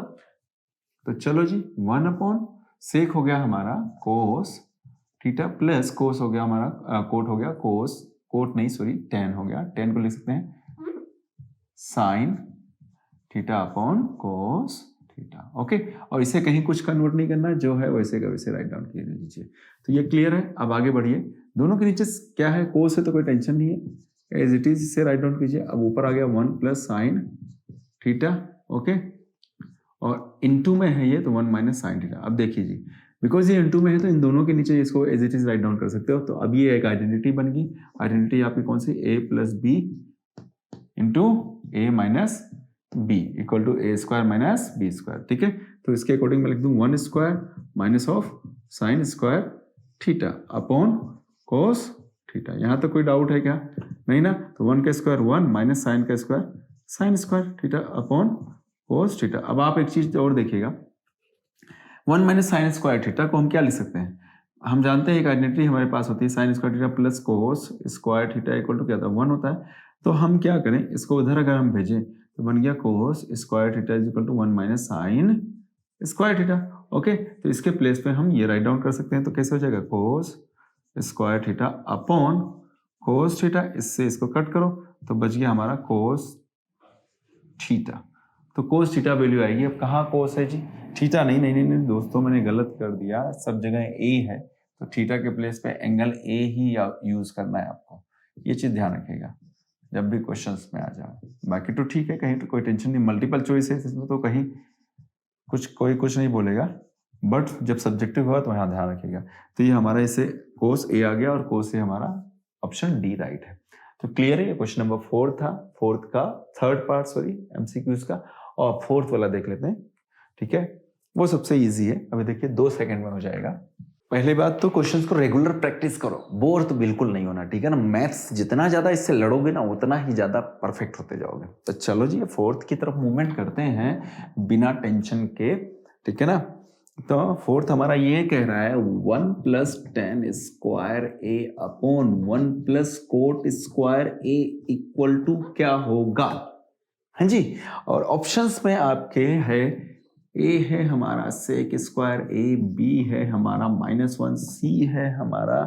तो चलो जी, 1 अपॉन सेक हो गया हमारा कोस थीटा प्लस कोस हो गया हमारा कोट हो गया कोस, कोट नहीं सॉरी tan हो गया, 10 को लिख सकते हैं sine theta upon cos theta. Okay, और इसे कहीं कुछ कन्वर्ट नहीं करना, जो है वैसे का वैसे राइट डाउन किए लीजिए। तो ये क्लियर है। अब आगे बढ़िए, दोनों के नीचे क्या है, कोस है तो कोई टेंशन नहीं है, एज इट इज इसे राइट डाउन कीजिए। अब ऊपर आ गया 1 प्लस साइन थीटा, ओके, और इनटू में है ये तो 1 माइनस साइन थीटा। अब देखिए जी, बिकॉज ये इनटू में है तो इन दोनों के नीचे इसको as it is right down कर सकते हो। तो अब ये एक आइडेंटिटी बन गई, आइडेंटिटी आपकी कौन सी, a plus B into A minus B equal to A square minus B square, ठीक है। तो इसके अकॉर्डिंग मैं लिख दूं 1 square minus of sine square theta upon cos theta. यहाँ तो कोई डाउट है क्या, नहीं ना। तो 1 का स्क्वायर 1 माइनस साइन का square sine square theta upon cos theta. अब आप एक चीज और देखिएगा, 1 माइनस साइन स्क्वायर थीटा को हम क्या लिख सकते हैं, हम जानते हैं एक आइडेंटिटी हमारे पास होती है sine square theta plus cos square theta equal to क्या था, 1 होता है। तो हम क्या करें, इसको उधर अगर हम भेजें तो बन गया cos square theta is equal to 1 minus sine square theta. Okay, तो इसके प्लेस पे हम ये राइट डाउन कर सकते हैं। तो कैसे हो जाएगा, कोस square theta upon cos theta, इससे इसको कट करो तो बच गया हमारा कोस थीटा। तो कोस थीटा वैल्यू आएगी। अब कहाँ कोस है जी, थीटा नहीं नहीं नहीं दोस्तों, मैंने गलत कर दिया, सब जगह ए है, तो थीटा के प्लेस पे एंगल ए ही यूज करना है आपको। ये चीज ध्यान रखिएगा जब भी क्वेश्चंस में आ जाए। बाकी तो ठीक है, कहीं तो कोई टेंशन नहीं, मल्टीपल चॉइस है इसमें तो कहीं कोई कुछ नहीं बोलेगा, बट जब सब्जेक्टिव हुआ तो यहाँ ध्यान रखिएगा। तो ये हमारा इसे कोस ए आ गया और कोस ए हमारा ऑप्शन डी राइट है। तो क्लियर है, ये क्वेश्चन नंबर 4 था, फोर्थ का थर्ड पार्ट सॉरी एमसीक्यूज का, और फोर्थ वाला देख लेते हैं। ठीक है, वो सबसे इजी है, अभी देखिए 2 सेकंड में हो जाएगा। पहली बात तो क्वेश्चंस को रेगुलर प्रैक्टिस करो, बोर तो बिल्कुल नहीं होना, ठीक है ना। मैथ्स जितना ज्यादा इससे लड़ोगे ना उतना ही ज्यादा परफेक्ट होते जाओगे। तो चलो जी फोर्थ की तरफ मूवमेंट करते हैं बिना टेंशन के, ठीक है ना। तो फोर्थ हमारा ये कह रहा है 1 + tan square A upon 1 + cot square A equal to क्या होगा। हाँ जी, और ऑप्शंस में आपके है ए है हमारा सेक स्क्वायर ए, बी है हमारा -1, सी है हमारा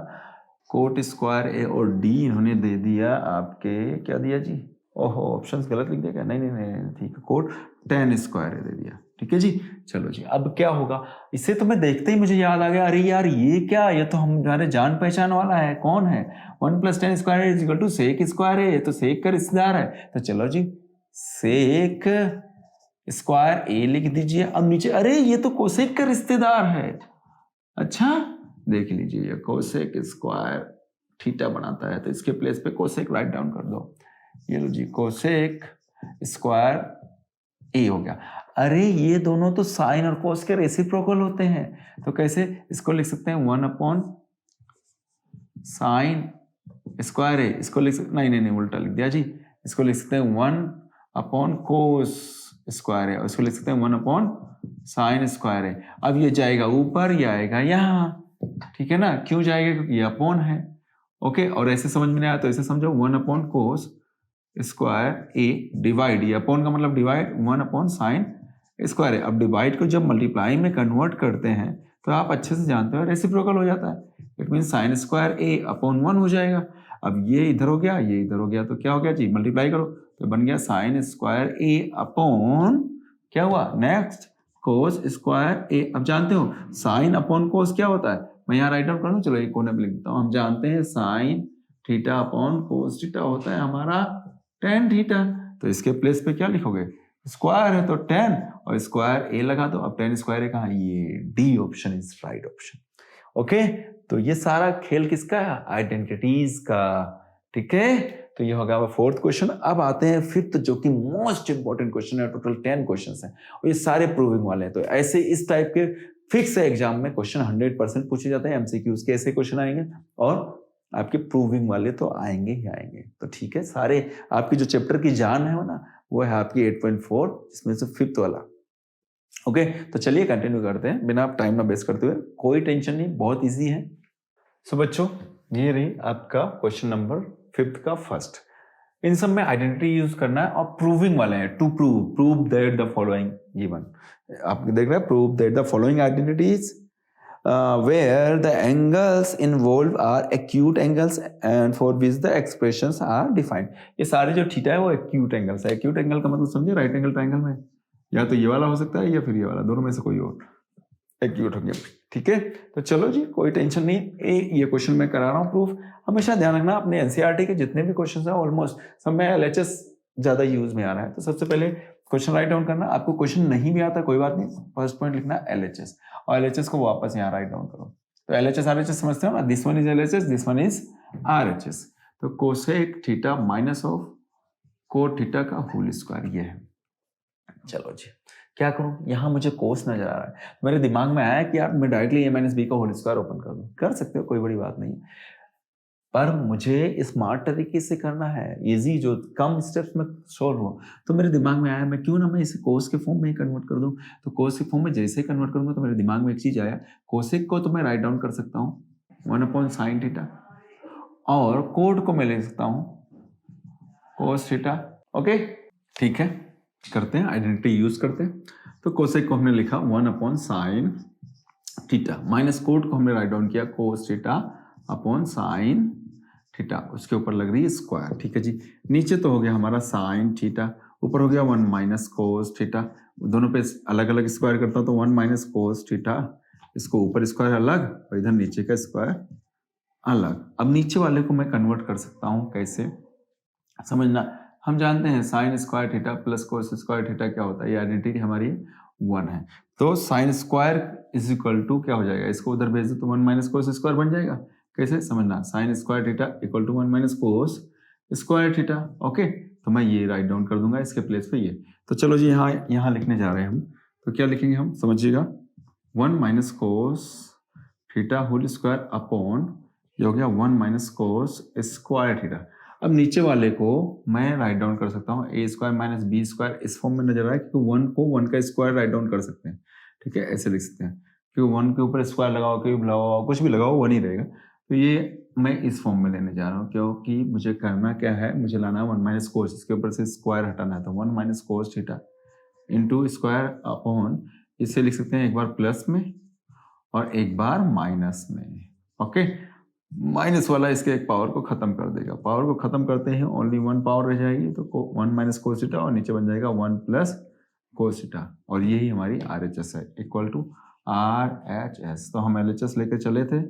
कोट स्क्वायर ए, और डी इन्होंने दे दिया आपके, क्या दिया जी, ओहो ऑप्शंस गलत लिख दिया क्या, नहीं नहीं नहीं ठीक है, कोट tan स्क्वायर ए दे दिया। ठीक है जी, चलो जी अब क्या होगा, इसे तो मैं देखते ही मुझे याद आ गया, अरे यार ये क्या, ये तो हमारे जान पहचान वाला है, कौन है, 1 + tan square is equal to sec square a, तो सेक का रिश्तेदार है। तो चलो जी सेक स्क्वायर ए लिख दीजिए। अब नीचे अरे ये तो कोसेक का रिश्तेदार है, अच्छा देख लीजिए, ये कोसेक स्क्वायर थीटा बनाता है, तो इसके प्लेस पे कोसेक राइट डाउन कर दो। ये लो जी कोसेक स्क्वायर ए हो गया। अरे ये दोनों तो साइन और कोस के रेसिप्रोकल होते हैं, तो कैसे इसको लिख सकते हैं 1 अपॉन साइन स्क्वायर ए, इसको लिख सकते नहीं नहीं नहीं उल्टा लिख दिया जी, इसको लिख सकते हैं 1 अपॉन कोस स्क्वायर है, और इसको लिख सकते हैं 1 अपॉन साइन स्क्वायर है। अब ये जाएगा ऊपर, ये आएगा यहाँ, ठीक है ना, क्यों जाएगा, क्योंकि ये अपॉन है। ओके, और ऐसे समझ में नहीं आया तो ऐसे समझो 1 अपॉन कोस स्क्वायर ए डिवाइड, ये अपॉन का मतलब डिवाइड, 1 अपॉन साइन स्क्वायर है। अब डिवाइड को जब मल्टीप्लाई में कन्वर्ट करते हैं तो आप अच्छे से जानते हो रेसिप्रोकल हो जाता है, it mean sine square A upon 1 हो जाएगा। अब ये इधर हो गया, ये इधर हो गया, तो क्या हो गया जी, मल्टीप्लाई करो तो बन गया साइन स्क्वायर ए अपॉन क्या हुआ नेक्स्ट कोस स्क्वायर ए। अब जानते हो साइन अपॉन कोस क्या होता है, मैं यहाँ राइट डाउन कर दूं, चलो एक कोने पे लिख देता हूँ। हम जानते हैं sine theta upon cos theta होता है हमारा tan थीटा, तो इसके प्लेस पे क्या लिखोगे, स्क्वायर है तो tan और स्क्वायर ए लगा दो। अब tan स्क्वायर ए कहाँ, ये D option is right option. Okay, तो ये सारा खेल किसका है, आइडेंटिटीज का, ठीक है। तो ये होगा फोर्थ क्वेश्चन। अब आते हैं फिफ्थ, जो कि मोस्ट इंपॉर्टेंट क्वेश्चन है, टोटल 10 क्वेश्चन हैं और ये सारे प्रूविंग वाले हैं। तो ऐसे इस टाइप के फिक्स एग्जाम में क्वेश्चन 100% पूछे जाते हैं, एमसीक्यूज के ऐसे क्वेश्चन आएंगे और आपके प्रूविंग वाले तो आएंगे ही आएंगे। तो ठीक है, सारे आपकी जो चैप्टर की जान है ना वो है आपकी 8.4, जिसमें से फिफ्थ वाला। ओके, तो चलिए कंटिन्यू करते हैं बिना आप टाइम ना वेस्ट करते हुए, कोई टेंशन नहीं, बहुत इजी है। सो बच्चों ये रही आपका क्वेश्चन नंबर फिफ्थ का फर्स्ट। इन सब में आइडेंटिटी यूज करना है और प्रूविंग वाले हैं, to prove that the following given. आप देख रहे हैं, prove that the following identities where the angles involved are acute angles and for which the expressions are defined। ये सारे जो थीटा है वो एक्यूट एंगल्स है। एक्यूट एंगल का मतलब समझे, राइट एंगल ट्रायंगल में या तो ये वाला हो सकता है या फिर ये वाला, दोनों में से कोई और एक्यूट हो गया, ठीक है। तो चलो जी कोई टेंशन नहीं, ये क्वेश्चन मैं करा रहा हूँ प्रूफ। हमेशा ध्यान रखना अपने एनसीईआरटी के जितने भी क्वेश्चन है ऑलमोस्ट सब में एलएचएस ज्यादा यूज में आ रहा है। तो सबसे पहले क्वेश्चन राइट डाउन करना, आपको क्वेश्चन नहीं भी आता कोई बात नहीं, फर्स्ट पॉइंट लिखना एलएचएस और एलएचएस को वापस यहाँ राइट डाउन करो। तो एलएचएस आरएचएस समझते हो ना, this one is LHS, this one is RHS. तो cosec theta minus of cot theta का होल स्क्वायर ये है। चलो जी क्या करूं, यहां मुझे कोस नजर आ रहा है, मेरे दिमाग में आया कि यार मैं डायरेक्टली a-b का होल स्क्वायर ओपन कर दूं, कर सकते हो कोई बड़ी बात नहीं, पर मुझे स्मार्ट तरीके से करना है, इजी जो कम स्टेप्स में सॉल्व हो। तो मेरे दिमाग में आया मैं क्यों ना मैं इसे कोस के फॉर्म में ही कन्वर्ट कर दूं। तो कोस के फॉर्म में जैसे ही कन्वर्ट करूंगा तो मेरे दिमाग में एक चीज आया, कोसेक को तो मैं राइट डाउन कर सकता हूँ 1 अपॉन साइन थीटा, और कोट को मैं ले सकता हूँ कोस थीटा। ओके ठीक है, करते हैं आइडेंटिटी यूज करते हैं। तो कोसेक को हमने लिखा 1 upon sine theta minus coat को हमने राइट डाउन किया कोस थीटा अपॉन साइन थीटा, उसके ऊपर लग रही है स्क्वायर। ठीक है जी, नीचे तो हो गया हमारा साइन थीटा, ऊपर हो गया 1 माइनस कोस थीटा, दोनों पे अलग अलग स्क्वायर करता हूं तो 1 माइनस कोस थीटा, इसको ऊपर स्क्वायर अलग और इधर नीचे का स्क्वायर अलग। अब नीचे वाले को मैं कन्वर्ट कर सकता हूं कैसे, समझना। हम जानते हैं sine square theta plus cos square theta क्या होता है, ये आइडेंटिटी हमारी 1 है। तो sine square is equal to क्या हो जाएगा, इसको उधर भेज दो तो 1 माइनस कोस स्क्वायर बन जाएगा। कैसे समझना, sine square theta equal to 1 minus cos square theta. Okay, तो मैं ये राइट डाउन कर दूंगा इसके प्लेस पे ये। तो चलो जी यहाँ लिखने जा रहे हैं हम, तो क्या लिखेंगे हम, समझिएगा 1 minus cos theta whole square upon ये हो गया 1 माइनस कोस स्क्वायर थीटा। अब नीचे वाले को मैं राइट डाउन कर सकता हूँ ए स्क्वायर माइनस बी स्क्वायर, इस फॉर्म में नजर आए क्योंकि 1 को 1 का स्क्वायर राइट डाउन कर सकते हैं। ठीक है, ऐसे लिख सकते हैं क्योंकि 1 के ऊपर स्क्वायर लगाओ, क्यूब लगाओ, कुछ भी लगाओ 1 ही रहेगा। तो ये मैं इस फॉर्म में लेने जा रहा हूँ क्योंकि मुझे करना क्या है, मुझे लाना है 1 माइनस कोस, इसके ऊपर से स्क्वायर हटाना है। तो 1 minus cos theta into square upon, इसे लिख सकते हैं एक बार प्लस में और एक बार माइनस में। ओके, माइनस वाला इसके एक पावर को खत्म कर देगा, पावर को खत्म करते हैं ओनली 1 पावर रह जाएगी, तो 1 माइनस कोस थीटा और नीचे बन जाएगा 1 प्लस कोस थीटा, और यही हमारी RHS है इक्वल टू RHS। तो हम LHS लेकर चले थे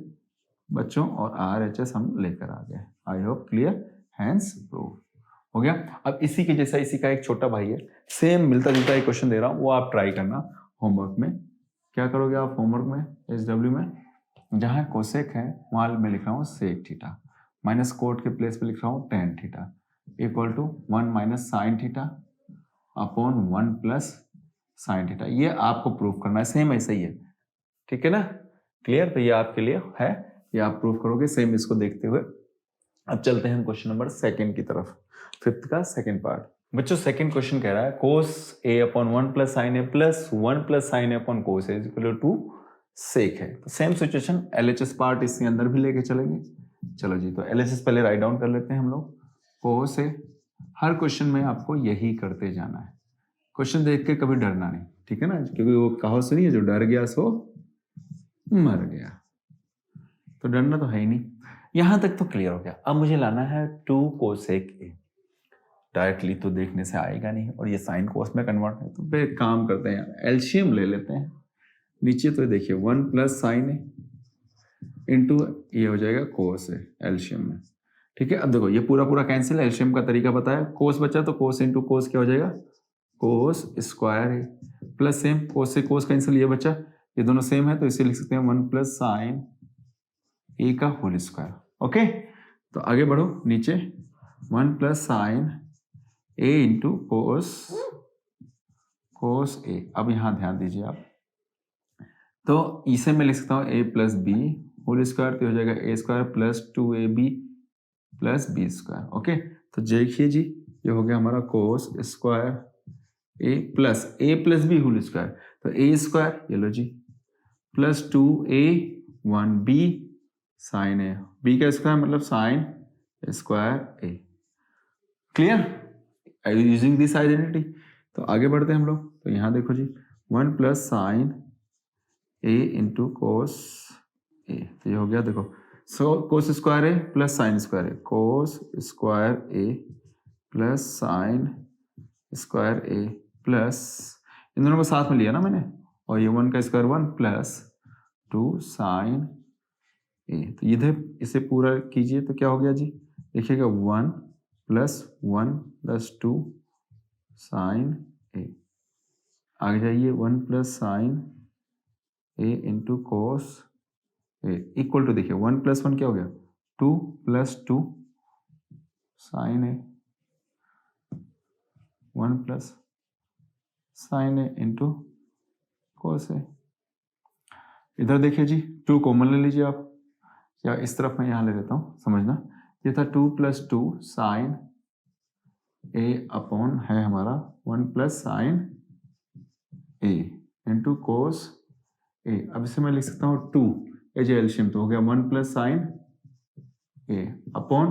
बच्चों और RHS हम लेकर आ गए। I hope clear, hence prove हो गया। अब इसी के जैसा इसी का एक छोटा भाई है, सेम मिलता जुलता एक क्वेश्चन दे रहा हूँ, वो आप ट्राई करना होमवर्क में। क्या करोगे आप होमवर्क में, SW में, जहाँ कोसेक है वहाँ मैं लिख रहा हूँ सेक थीटा, माइनस कोट के प्लेस पे लिख रहा हूँ tan theta equal to 1 minus sine theta upon 1 plus sine theta. ये आपको प्रूफ करना है, सेम ऐसा ही है। ठीक है ना, क्लियर। तो ये आपके लिए है, ये आप प्रूफ करोगे सेम इसको देखते हुए। अब चलते हैं हम क्वेश्चन नंबर 2 की तरफ, 5th का सेकंड पार्ट। बच्चों सेकंड क्वेश्चन कह रहा है cos a upon 1 plus sine a plus 1 plus sine a upon cos A equal to sec है। तो सेम सिचुएशन, LHS पार्ट इसके अंदर भी लेके चलेंगे। चलो जी, तो LHS पहले राइट डाउन कर लेते हैं हम लोग। कोस ए, हर क्वेश्चन में आपको यही करते जाना है, क्वेश्चन देख के कभी डरना नहीं, ठीक है ना, क्योंकि वो कहावत सुनी है, जो डर गया सो मर गया, तो डरना तो है ही नहीं। यहां तक तो क्लियर हो गया। अब मुझे लाना है 2 कोसेक ए, डायरेक्टली तो देखने से आएगा नहीं, और ये साइन कोस में कन्वर्ट है, तो फिर काम करते हैं, एलसीएम ले लेते हैं। नीचे तो देखिए 1 प्लस साइन ए इंटू ये हो जाएगा कोस ए एलसीएम में। ठीक है, अब देखो ये पूरा पूरा कैंसिल, एलसीएम का तरीका बताया, कोस बचा तो कोस इंटू कोस क्या हो जाएगा, कोस स्क्वायर ए प्लस सेम कोस से कोस कैंसिल, ये बचा, ये दोनों सेम है तो इसे लिख सकते हैं 1 प्लस साइन ए का होल स्क्वायर। ओके, तो आगे बढ़ो, नीचे 1 प्लस साइन ए इंटू कोस ए। अब यहां ध्यान दीजिए आप, तो इसे मैं लिख सकता हूं a plus B whole square, तो हो जाएगा a square plus 2ab plus B square. Okay, तो देखिए जी ये हो गया हमारा cos square a plus B whole square, तो a स्क्वायर ये लो जी plus 2a 1b sine A, b का स्क्वायर मतलब sine square A. Clear, using this identity. तो आगे बढ़ते हैं हम लोग, तो यहां देखो जी 1 प्लस साइन ए इंटू कोस ए, तो ये हो गया देखो, सो कोस square a plus sign square A, cos square a plus sign square a plus, इन दोनों को साथ में लिया ना मैंने, और ये 1 का स्क्वायर 1 प्लस 2 साइन ए, तो इधर इसे पूरा कीजिए तो क्या हो गया जी, देखिएगा 1 प्लस 1 प्लस 2 साइन ए, आगे जाइए 1 plus sine A into cos A equal to, देखिए 1 प्लस 1 क्या हो गया 2 plus 2 sine A, 1 plus sine A into cos A. इधर देखिए जी 2 कॉमन ले लीजिए आप, या इस तरफ मैं यहां ले लेता हूं, समझना, ये था 2 प्लस 2 साइन ए अपॉन है हमारा 1 प्लस साइन ए इंटू कोस ए। अब इसे मैं लिख सकता हूँ 2 एज एलशियम, तो हो गया 1 plus sine a upon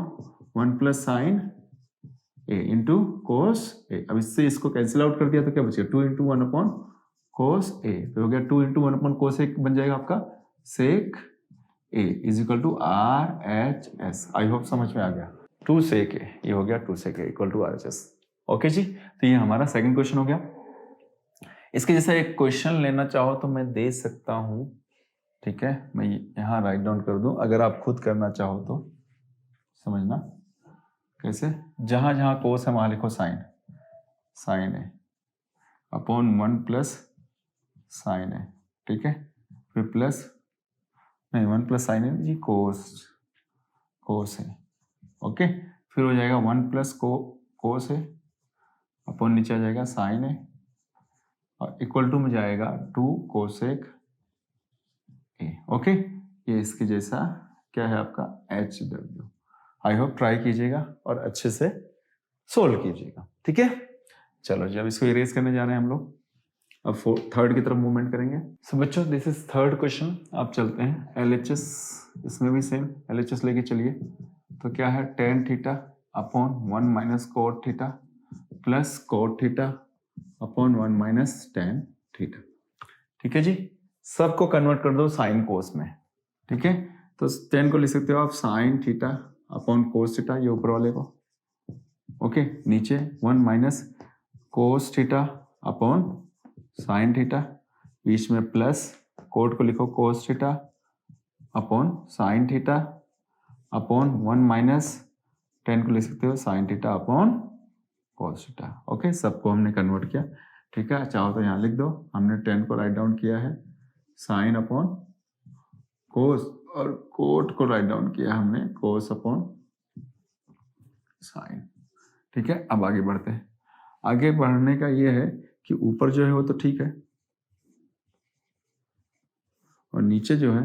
1 plus sine A into cos ए। अब इससे इसको कैंसिल आउट कर दिया तो क्या बचेगा 2 इंटू 1 अपॉन कोस ए, तो हो गया 2 इंटू 1 अपॉन कोस ए बन जाएगा आपका sec A is equal to RHS। I hope समझ में आ गया। 2 सेक ए, ये हो गया 2 सेक ए इक्वल टू RHS। ओके जी, तो ये हमारा सेकंड क्वेश्चन हो गया। इसके जैसा एक क्वेश्चन लेना चाहो तो मैं दे सकता हूं, ठीक है, मैं यहाँ राइट डाउन कर दूं। अगर आप खुद करना चाहो तो समझना कैसे। जहां जहां कोस है वहां लिखो साइन, साइन है अपॉन 1 प्लस साइन है, ठीक है, फिर प्लस नहीं 1 प्लस साइन है जी, कोस, कोस है, ओके। फिर हो जाएगा 1 प्लस कोस है अपॉन नीचे आ जाएगा साइन है और इक्वल टू में जाएगा 2 कोसेक ए, ओके। ये इसके जैसा क्या है आपका HW। आई होप ट्राई कीजिएगा और अच्छे से सोल्व कीजिएगा, ठीक है। चलो जी, अब इसको इरेज करने जा रहे हैं हम लोग। अब थर्ड की तरफ मूवमेंट करेंगे। सो बच्चों, दिस इज थर्ड क्वेश्चन। आप चलते हैं LHS, इसमें भी सेम LHS लेके चलिए। तो क्या है, tan theta upon 1 minus cot theta plus cot theta upon 1 minus tan theta, ठीक है जी। सबको कन्वर्ट कर दो साइन कोस में, ठीक है। तो tan को लिख सकते हो आप sine theta upon cos theta, ये ऊपर वाले को, ओके। नीचे 1 minus cos theta upon sine theta, बीच में प्लस कोट को लिखो cos theta upon sine theta upon 1 minus tan को लिख सकते हो sine theta upon cos theta, okay. सबको हमने कन्वर्ट किया, ठीक है। चाहो तो यहाँ लिख दो, हमने tan को राइट डाउन किया है साइन अपॉन कोस और कोट को राइट डाउन किया हमने कोस अपॉन साइन, ठीक है। अब आगे बढ़ते हैं। आगे बढ़ने का ये है कि ऊपर जो है वो तो ठीक है और नीचे जो है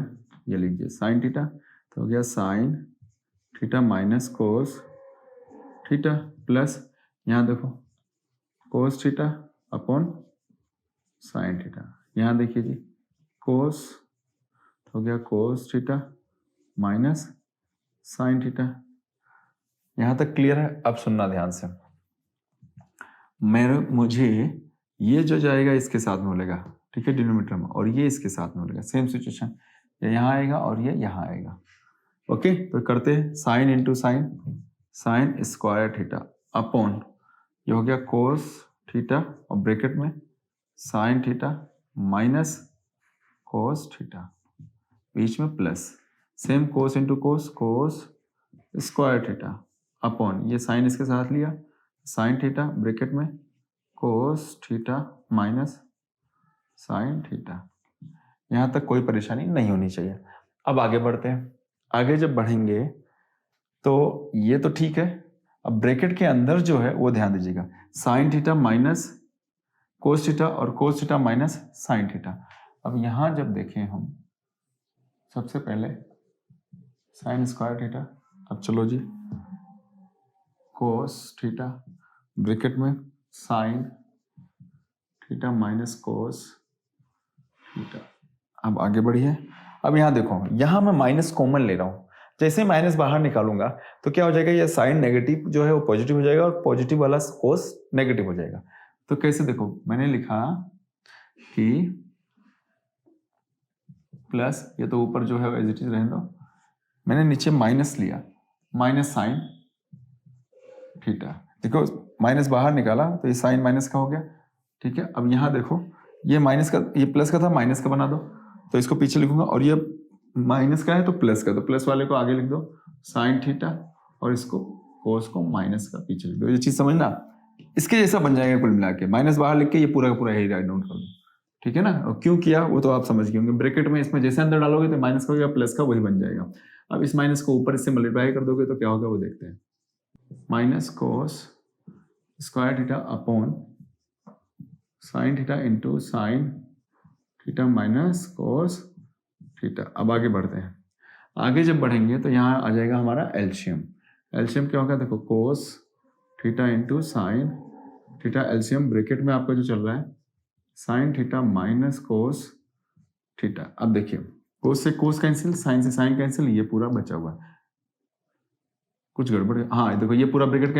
ये लीजिए साइन थीटा, तो हो गया sine theta minus cos theta plus यहाँ देखो कोस थीटा अपॉन साइन थीटा। यहाँ देखिए जी कोस, तो हो गया cos theta minus sine theta. यहाँ तक क्लियर है? अब सुनना ध्यान से, मुझे ये जो जाएगा इसके साथ में मिलेगा, ठीक है, डिनोमिनेटर में, और ये इसके साथ में मिलेगा। सेम सिचुएशन, ये यहाँ आएगा और ये यहाँ आएगा, ओके। तो करते हैं sine into sine, sine square theta upon ये हो गया कोस थीटा और ब्रैकेट में sine theta minus cos theta, बीच में plus same cos into cos, cos square theta upon ये साइन इसके साथ लिया साइन थीटा ब्रैकेट में cos theta minus sine theta. यहाँ तक कोई परेशानी नहीं होनी चाहिए। अब आगे बढ़ते हैं। आगे जब बढ़ेंगे तो ये तो ठीक है। अब ब्रैकेट के अंदर जो है वो ध्यान दीजिएगा, sine theta minus cos theta और cos theta minus sine theta. अब यहाँ जब देखें हम सबसे पहले साइन स्क्वायर थीटा, अब चलो जी कोस थीटा ब्रैकेट में sine theta minus cos theta. अब आगे बढ़िए। अब यहाँ देखो, यहाँ मैं माइनस कॉमन ले रहा हूँ, जैसे माइनस बाहर निकालूंगा तो क्या हो जाएगा, ये साइन नेगेटिव जो है वो पॉजिटिव हो जाएगा और पॉजिटिव वाला कोस नेगेटिव हो जाएगा। तो कैसे, देखो मैंने लिखा कि प्लस, ये तो ऊपर जो है एज इट इज रहने दो, मैंने नीचे माइनस लिया, माइनस साइन थीटा। देखो माइनस बाहर निकाला तो ये साइन माइनस का हो गया, ठीक है। अब यहाँ देखो ये माइनस का, ये प्लस का था, माइनस का बना दो, तो इसको पीछे लिखूंगा, और ये माइनस का है तो प्लस का, तो प्लस वाले को आगे लिख दो साइन थीटा और इसको कोस को माइनस का पीछे लिख दो। ये चीज समझना, इसके जैसा बन जाएगा कुल मिला के। माइनस बाहर लिख के ये पूरा का पूरा ही राइट डाउन कर दो, ठीक है ना। और क्यों किया वो तो आप समझ गए होंगे। ब्रैकेट में इसमें जैसे अंदर डालोगे तो माइनस का हो गया, प्लस का वही बन जाएगा। अब इस माइनस को ऊपर इससे मल्टीप्लाई कर दोगे तो क्या होगा वो देखते हैं। Minus cos square theta upon sine theta into sine theta minus cos theta. अब आगे बढ़ते हैं। आगे जब बढ़ेंगे तो यहाँ आ जाएगा हमारा एलसीएम। एलसीएम क्या होगा, देखो कोस theta into sine theta, LCM bracket में आपका जो चल रहा है sine theta minus cos theta. अब देखिए कोस से कोस कैंसिल, साइन से साइन कैंसिल, ये पूरा बचा हुआ है, कुछ गड़बड़ है। हाँ देखो ये पूरा ब्रैकेट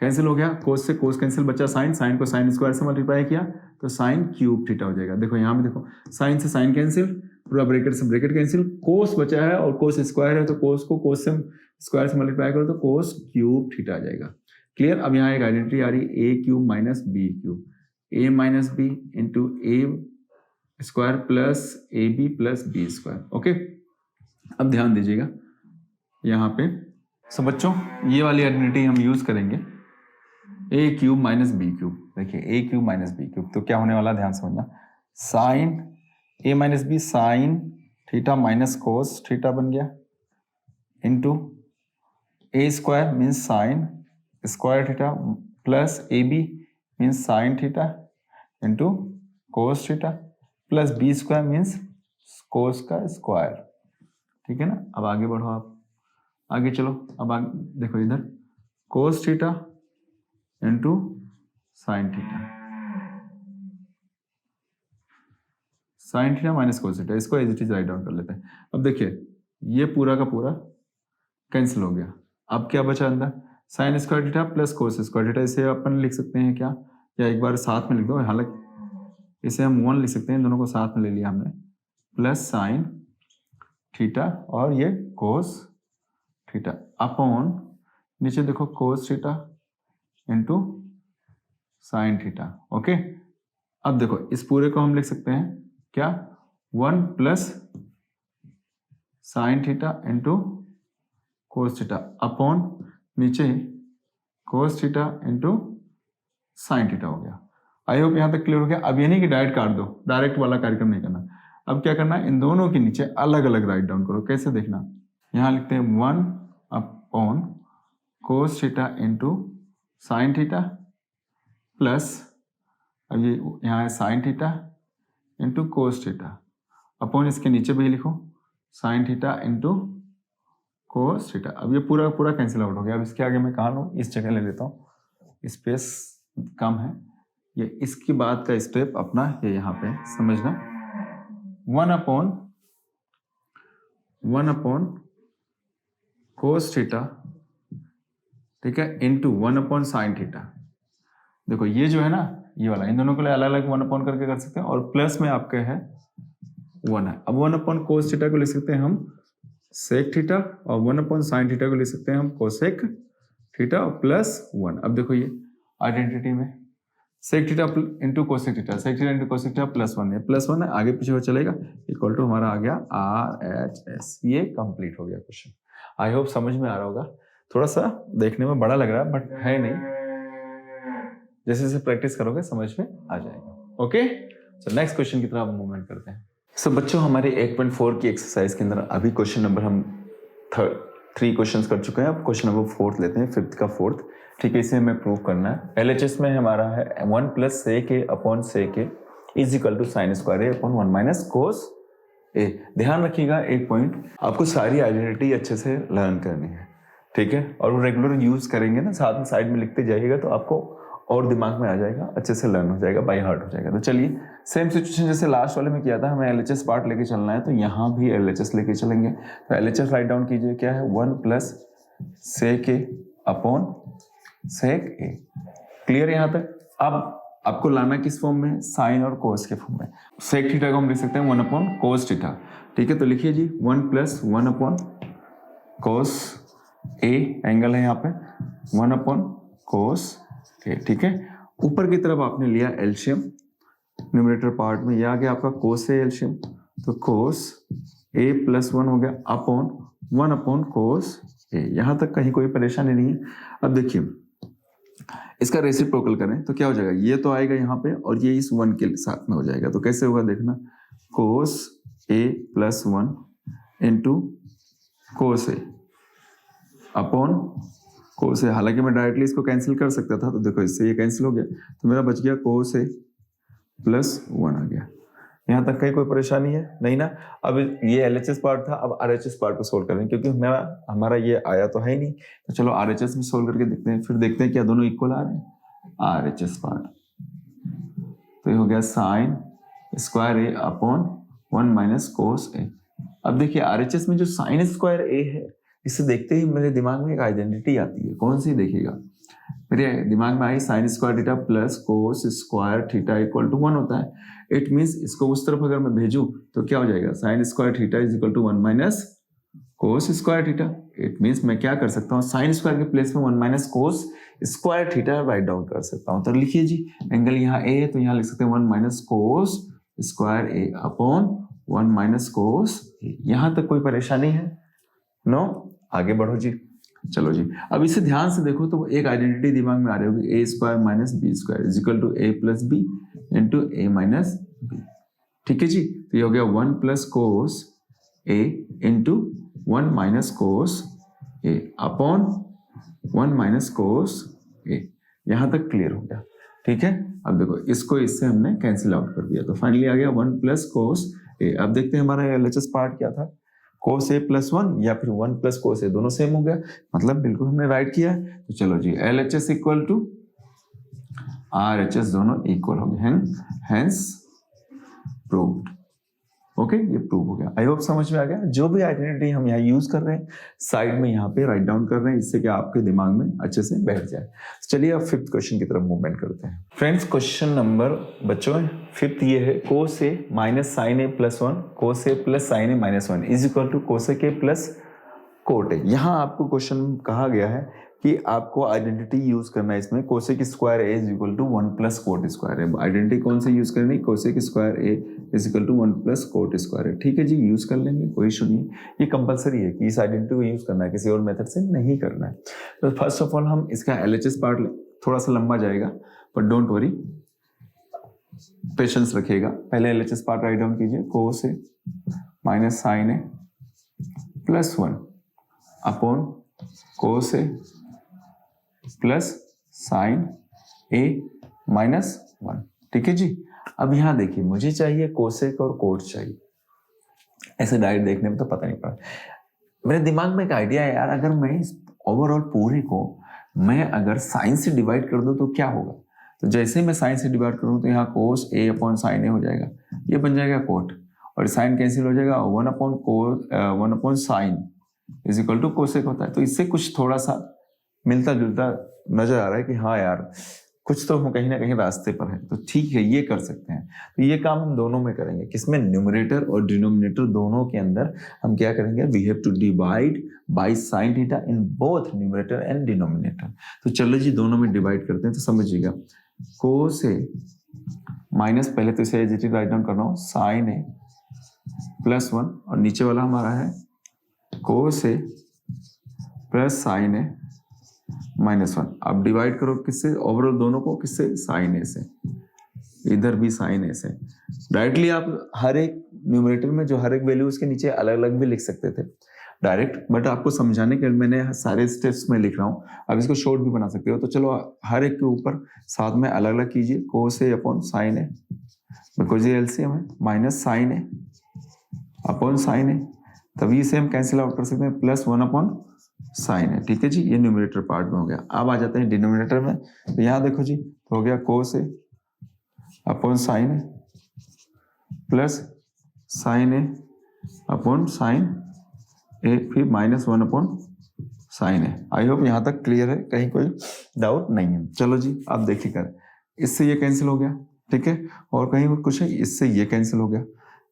कैंसिल हो गया, कोस से कोस कैंसिल, बचा साइन, साइन को साइन स्क्वायर से मल्टीप्लाई किया तो साइन क्यूब थीटा हो जाएगा। देखो यहाँ में देखो साइन से साइन कैंसिल, पूरा ब्रैकेट से ब्रैकेट कैंसिल, कोस बचा है और कोस स्क्वायर है तो कोस को कोस से स्क्वायर से मल्टीप्लाई करो तो कोस क्यूब थीटा आ जाएगा। क्लियर। अब यहाँ एक आइडेंटिटी आ रही है a cube minus b cube, a minus b into a square plus a b plus B square. Okay, अब ध्यान दीजिएगा यहाँ पे। सो बच्चों ये वाली आइडेंटिटी हम यूज करेंगे, a cube minus b cube. देखिए a cube minus b cube तो क्या होने वाला, ध्यान समझना। Sine a minus b sine theta minus cos theta बन गया, into a square means sine square theta plus a b means sine theta into cos theta plus B square means cos का स्क्वायर। ठीक है ना। अब आगे बढ़ो, आप आगे चलो। अब आगे देखो इधर cos theta into sine theta, sine theta minus cos theta, इसको as it is right down कर लेते हैं। अब देखिए ये पूरा का पूरा कैंसिल हो गया। अब क्या बचा अंदर, sign square theta plus cos square theta. इसे अपन लिख सकते हैं क्या, या एक बार साथ में लिख दो, हालांकि इसे हम 1 लिख सकते हैं, दोनों को साथ में ले लिया हमने, प्लस साइन थीटा और ये कोस थीटा अपॉन नीचे देखो कोस theta into sine theta. Okay, अब देखो इस पूरे को हम लिख सकते हैं क्या, 1 plus sine theta into cos theta upon नीचे cos theta into sine theta हो गया। आई होप यहां तक क्लियर हो गया। अब ये नहीं कि डायरेक्ट काट दो, डायरेक्ट वाला कार्यक्रम नहीं करना। अब क्या करना है, इन दोनों के नीचे अलग अलग राइट डाउन करो। कैसे देखना, यहां लिखते हैं 1 upon cos theta into sine theta plus, अब ये यहाँ है sine theta into cos theta upon इसके नीचे भी लिखो sign theta into cos theta. अब ये पूरा पूरा कैंसिल आउट हो गया। अब इसके आगे मैं कहाँ लूँ, इस जगह ले लेता हूँ, स्पेस कम है। ये इसकी बात का स्टेप अपना ये यहाँ पे समझना, 1 अपॉन कोस थीटा, ठीक है, इंटू 1 अपॉन साइन थीटा। देखो ये जो है ना, ये वाला, इन दोनों को अलग अलग 1 अपॉन करके कर सकते हैं, और प्लस में आपके है 1 है। अब 1 अपॉन कोस थीटा को लिख सकते हैं हम सेक थीटा, और 1 अपॉन साइन थीटा को लिख सकते हैं हम कोसेक थीटा और प्लस 1। अब देखो ये आइडेंटिटी में sec theta into cosec theta, sec theta into cosec theta plus 1 है, प्लस 1 है, आगे पीछे हो चलेगा, इक्वल टू हमारा आ गया RHS। ये कंप्लीट हो गया क्वेश्चन। आई होप समझ में आ रहा होगा। थोड़ा सा देखने में बड़ा लग रहा है बट है नहीं, जैसे जैसे प्रैक्टिस करोगे समझ में आ जाएगा। ओके, सो नेक्स्ट क्वेश्चन की तरफ मूवमेंट करते हैं। सो बच्चों हमारे 8.4 की एक्सरसाइज के अंदर अभी क्वेश्चन नंबर हम 3 क्वेश्चंस कर चुके हैं। अब क्वेश्चन नंबर 4 लेते हैं, 5th का 4th। ठीक है, इसे हमें प्रूव करना है। LHS में हमारा है 1 plus sec A upon sec A is equal to sine square A upon 1 minus cos a. ध्यान रखिएगा एक पॉइंट, आपको सारी आइडेंटिटी अच्छे से लर्न करनी है, ठीक है, और वो रेगुलर यूज करेंगे ना, साथ में साइड में लिखते जाइएगा तो आपको और दिमाग में आ जाएगा, अच्छे से लर्न हो जाएगा, बाय हार्ट हो जाएगा। तो चलिए, सेम सिचुएशन जैसे लास्ट वाले में किया था, हमें LHS पार्ट लेके चलना है, तो यहाँ भी LHS लेके चलेंगे। तो LHS राइट डाउन कीजिए, क्या है, 1 प्लस सेक ए अपॉन सेक ए। क्लियर यहाँ तक। अब आपको लाना किस फॉर्म में, साइन और कोस के फॉर्म में। सेक थीटा को हम लिख सकते हैं 1 अपॉन कोस थीटा, ठीक है, तो लिखिए जी 1 प्लस 1 अपॉन कोस ए, एंगल है यहाँ पे 1 अपॉन कोस ए, ठीक है। ऊपर की तरफ आपने लिया एलशियम, न्यूमरेटर पार्ट में यह आ गया आपका कोस ए एलशियम, तो कोस ए प्लस 1 हो गया अपॉन 1 अपॉन कोस ए। यहाँ तक कहीं कोई परेशानी नहीं है। अब देखिए इसका रेसिप्रोकल करें तो क्या हो जाएगा, ये तो आएगा यहाँ पे और ये इस 1 के साथ में हो जाएगा, तो कैसे होगा देखना, कोस a plus 1 into cos a upon cos ए। हालांकि मैं डायरेक्टली इसको कैंसिल कर सकता था, तो देखो इससे ये कैंसिल हो गया, तो मेरा बच गया कोस ए प्लस 1 आ गया। यहाँ तक कहीं कोई परेशानी है नहीं ना। अब ये LHS पार्ट था, अब RHS पार्ट को सोल्व करें, क्योंकि हमारा ये आया तो है ही नहीं, तो चलो RHS में सोल्व करके देखते हैं, फिर देखते हैं क्या दोनों इक्वल आ रहे हैं। RHS पार्ट तो ये हो गया साइन स्क्वायर ए अपॉन 1 माइनस कोस ए। अब देखिए RHS में जो साइन स्क्वायर ए है, इसे देखते ही मेरे दिमाग में एक आइडेंटिटी आती है। कौन सी देखिएगा, मेरे दिमाग में आई sine square theta plus cos square theta equal to 1 होता है। इट मीन्स इसको उस तरफ अगर मैं भेजूं तो क्या हो जाएगा, sine square theta is equal to 1 minus cos square theta. It means मैं क्या कर सकता हूँ, साइन स्क्वायर के प्लेस में 1 minus cos square theta right down कर सकता हूँ। तो लिखिए जी, एंगल यहाँ ए है तो यहाँ लिख सकते हैं 1 माइनस कोस स्क्वायर ए अपॉन 1 माइनस कोस ए। यहाँ तक कोई परेशानी है? नो? आगे बढ़ो जी। चलो जी, अब इसे ध्यान से देखो तो एक आइडेंटिटी दिमाग में आ रही होगी, a square minus B square is equal to a plus B into A minus b. ठीक है जी, तो ये हो गया 1 plus cos a into 1 minus cos a upon 1 minus cos a. यहां तक क्लियर हो गया? ठीक है, अब देखो इसको इससे हमने कैंसिल आउट कर दिया तो फाइनली आ गया 1 प्लस कोस ए। अब देखते हैं हमारा एलएचएस पार्ट क्या था, कोस ए प्लस 1 या फिर 1 प्लस कोस ए, दोनों सेम हो गया, मतलब बिल्कुल हमने राइट किया है। तो चलो जी, एलएचएस इक्वल टू आरएचएस दोनों इक्वल हो गए, हेंस प्रूव्ड। ओके, ये प्रूव हो गया। आई होप समझ में आ गया। जो भी आइडेंटिटी हम यहाँ यूज कर रहे हैं साइड में यहाँ पे राइट डाउन कर रहे हैं, इससे कि आपके दिमाग में अच्छे से बैठ जाए। चलिए अब फिफ्थ क्वेश्चन की तरफ मूवमेंट करते हैं। फ्रेंड्स, क्वेश्चन नंबर बच्चों फिफ्थ ये है, cos a minus sine a plus 1 cos a plus sine a minus 1 is equal to cosec a plus cot a. यहाँ आपको क्वेश्चन कहा गया है कि आपको आइडेंटिटी यूज करना है इसमें, cosec square A is equal to 1 plus cot square है। आइडेंटिटी कौन सी यूज करनी, cosec square A is equal to 1 plus cot square है। ठीक है जी, यूज कर लेंगे, कोई इशू नहीं। ये कंपलसरी है कि इस आइडेंटिटी को यूज करना है, किसी और मेथड से नहीं करना है। तो फर्स्ट ऑफ ऑल हम इसका एलएचएस पार्ट थोड़ा सा लंबा जाएगा, बट डोंट वरी, पेशेंस रखिएगा। पहले एलएचएस पार्ट राइट डाउन कीजिए, कोस a minus sine a plus 1 upon cos a plus sine a minus 1। ठीक है जी, अब यहां देखिए, मुझे चाहिए कोसेक और कोट चाहिए। ऐसे डायरेक्ट देखने में तो पता नहीं पड़ा, मेरे दिमाग में एक आइडिया है यार, अगर मैं इस ओवरऑल पूरे को मैं अगर साइन से डिवाइड कर दूं तो क्या होगा। तो जैसे ही मैं साइन से डिवाइड करूं तो यहाँ कोस ए अपॉन साइन ए हो जाएगा, ये बन जाएगा कोट, और साइन कैंसिल हो जाएगा, 1 upon sine is equal to cosec होता है। तो इससे कुछ थोड़ा सा मिलता जुलता नजर आ रहा है कि हाँ यार कुछ तो कहीं ना कहीं रास्ते पर है। तो ठीक है, ये कर सकते हैं। तो ये काम हम दोनों में करेंगे, किसमें, न्यूमरेटर और डिनोमिनेटर दोनों के अंदर हम क्या करेंगे, we have to divide by sine theta in both numerator and denominator. तो चलो जी, दोनों में डिवाइड करते हैं। तो समझिएगा, कोस ए माइनस, पहले तो इसे एज राइट डाउन कर रहा हूं, साइन ए प्लस 1, और नीचे वाला हमारा है cos a plus sine a minus 1। अब डिवाइड करो किससे, ओवरऑल दोनों को किससे, साइन ए से, इधर भी साइन ए से। डायरेक्टली आप हर एक न्यूमरेटर में जो हर एक वैल्यू उसके नीचे अलग अलग भी लिख सकते थे डायरेक्ट, बट आपको समझाने के लिए मैंने सारे स्टेप्स में लिख रहा हूँ। अब इसको शॉर्ट भी बना सकते हो। तो चलो हर एक के ऊपर साथ में अलग अलग कीजिए, कोस a upon sine A, because ये एलसीएम है, minus sine a upon sine ए, तभी इसे हम कैंसिल आउट कर सकते हैं, प्लस 1 अपॉन साइन है। ठीक है जी, ये न्यूमरेटर पार्ट में हो गया। अब आ जाते हैं डिनोमिनेटर में। तो यहाँ देखो जी, तो हो गया कोस a upon sine a plus sine a upon sine ए, फिर माइनस 1 अपॉन साइन ए। आई होप यहाँ तक क्लियर है, कहीं कोई डाउट नहीं है। चलो जी, अब देखिएगा, इससे ये कैंसिल हो गया, ठीक है, और कहीं कुछ है, इससे ये कैंसिल हो गया।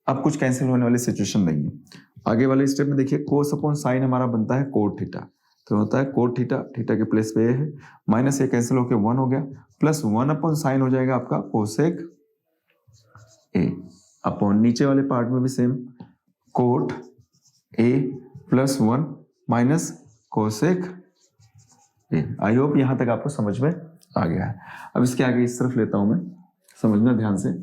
अब कुछ कैंसिल होने वाली सिचुएशन नहीं है। आगे वाले स्टेप में देखिए, कोस अपॉन साइन हमारा बनता है कोट थीटा, तो होता है कोट थीटा, थीटा के प्लेस पे है, माइनस ये कैंसिल होकर 1 हो गया, प्लस 1 अपॉन साइन हो जाएगा आपका कोसेक ए, अपॉन नीचे वाले पार्ट में भी same, coat a plus 1 minus cosec A. I hope यहां तक आपको समझ में आ गया है। अब इसके आगे इस तरफ लेता हूं मैं, समझना ध्यान से।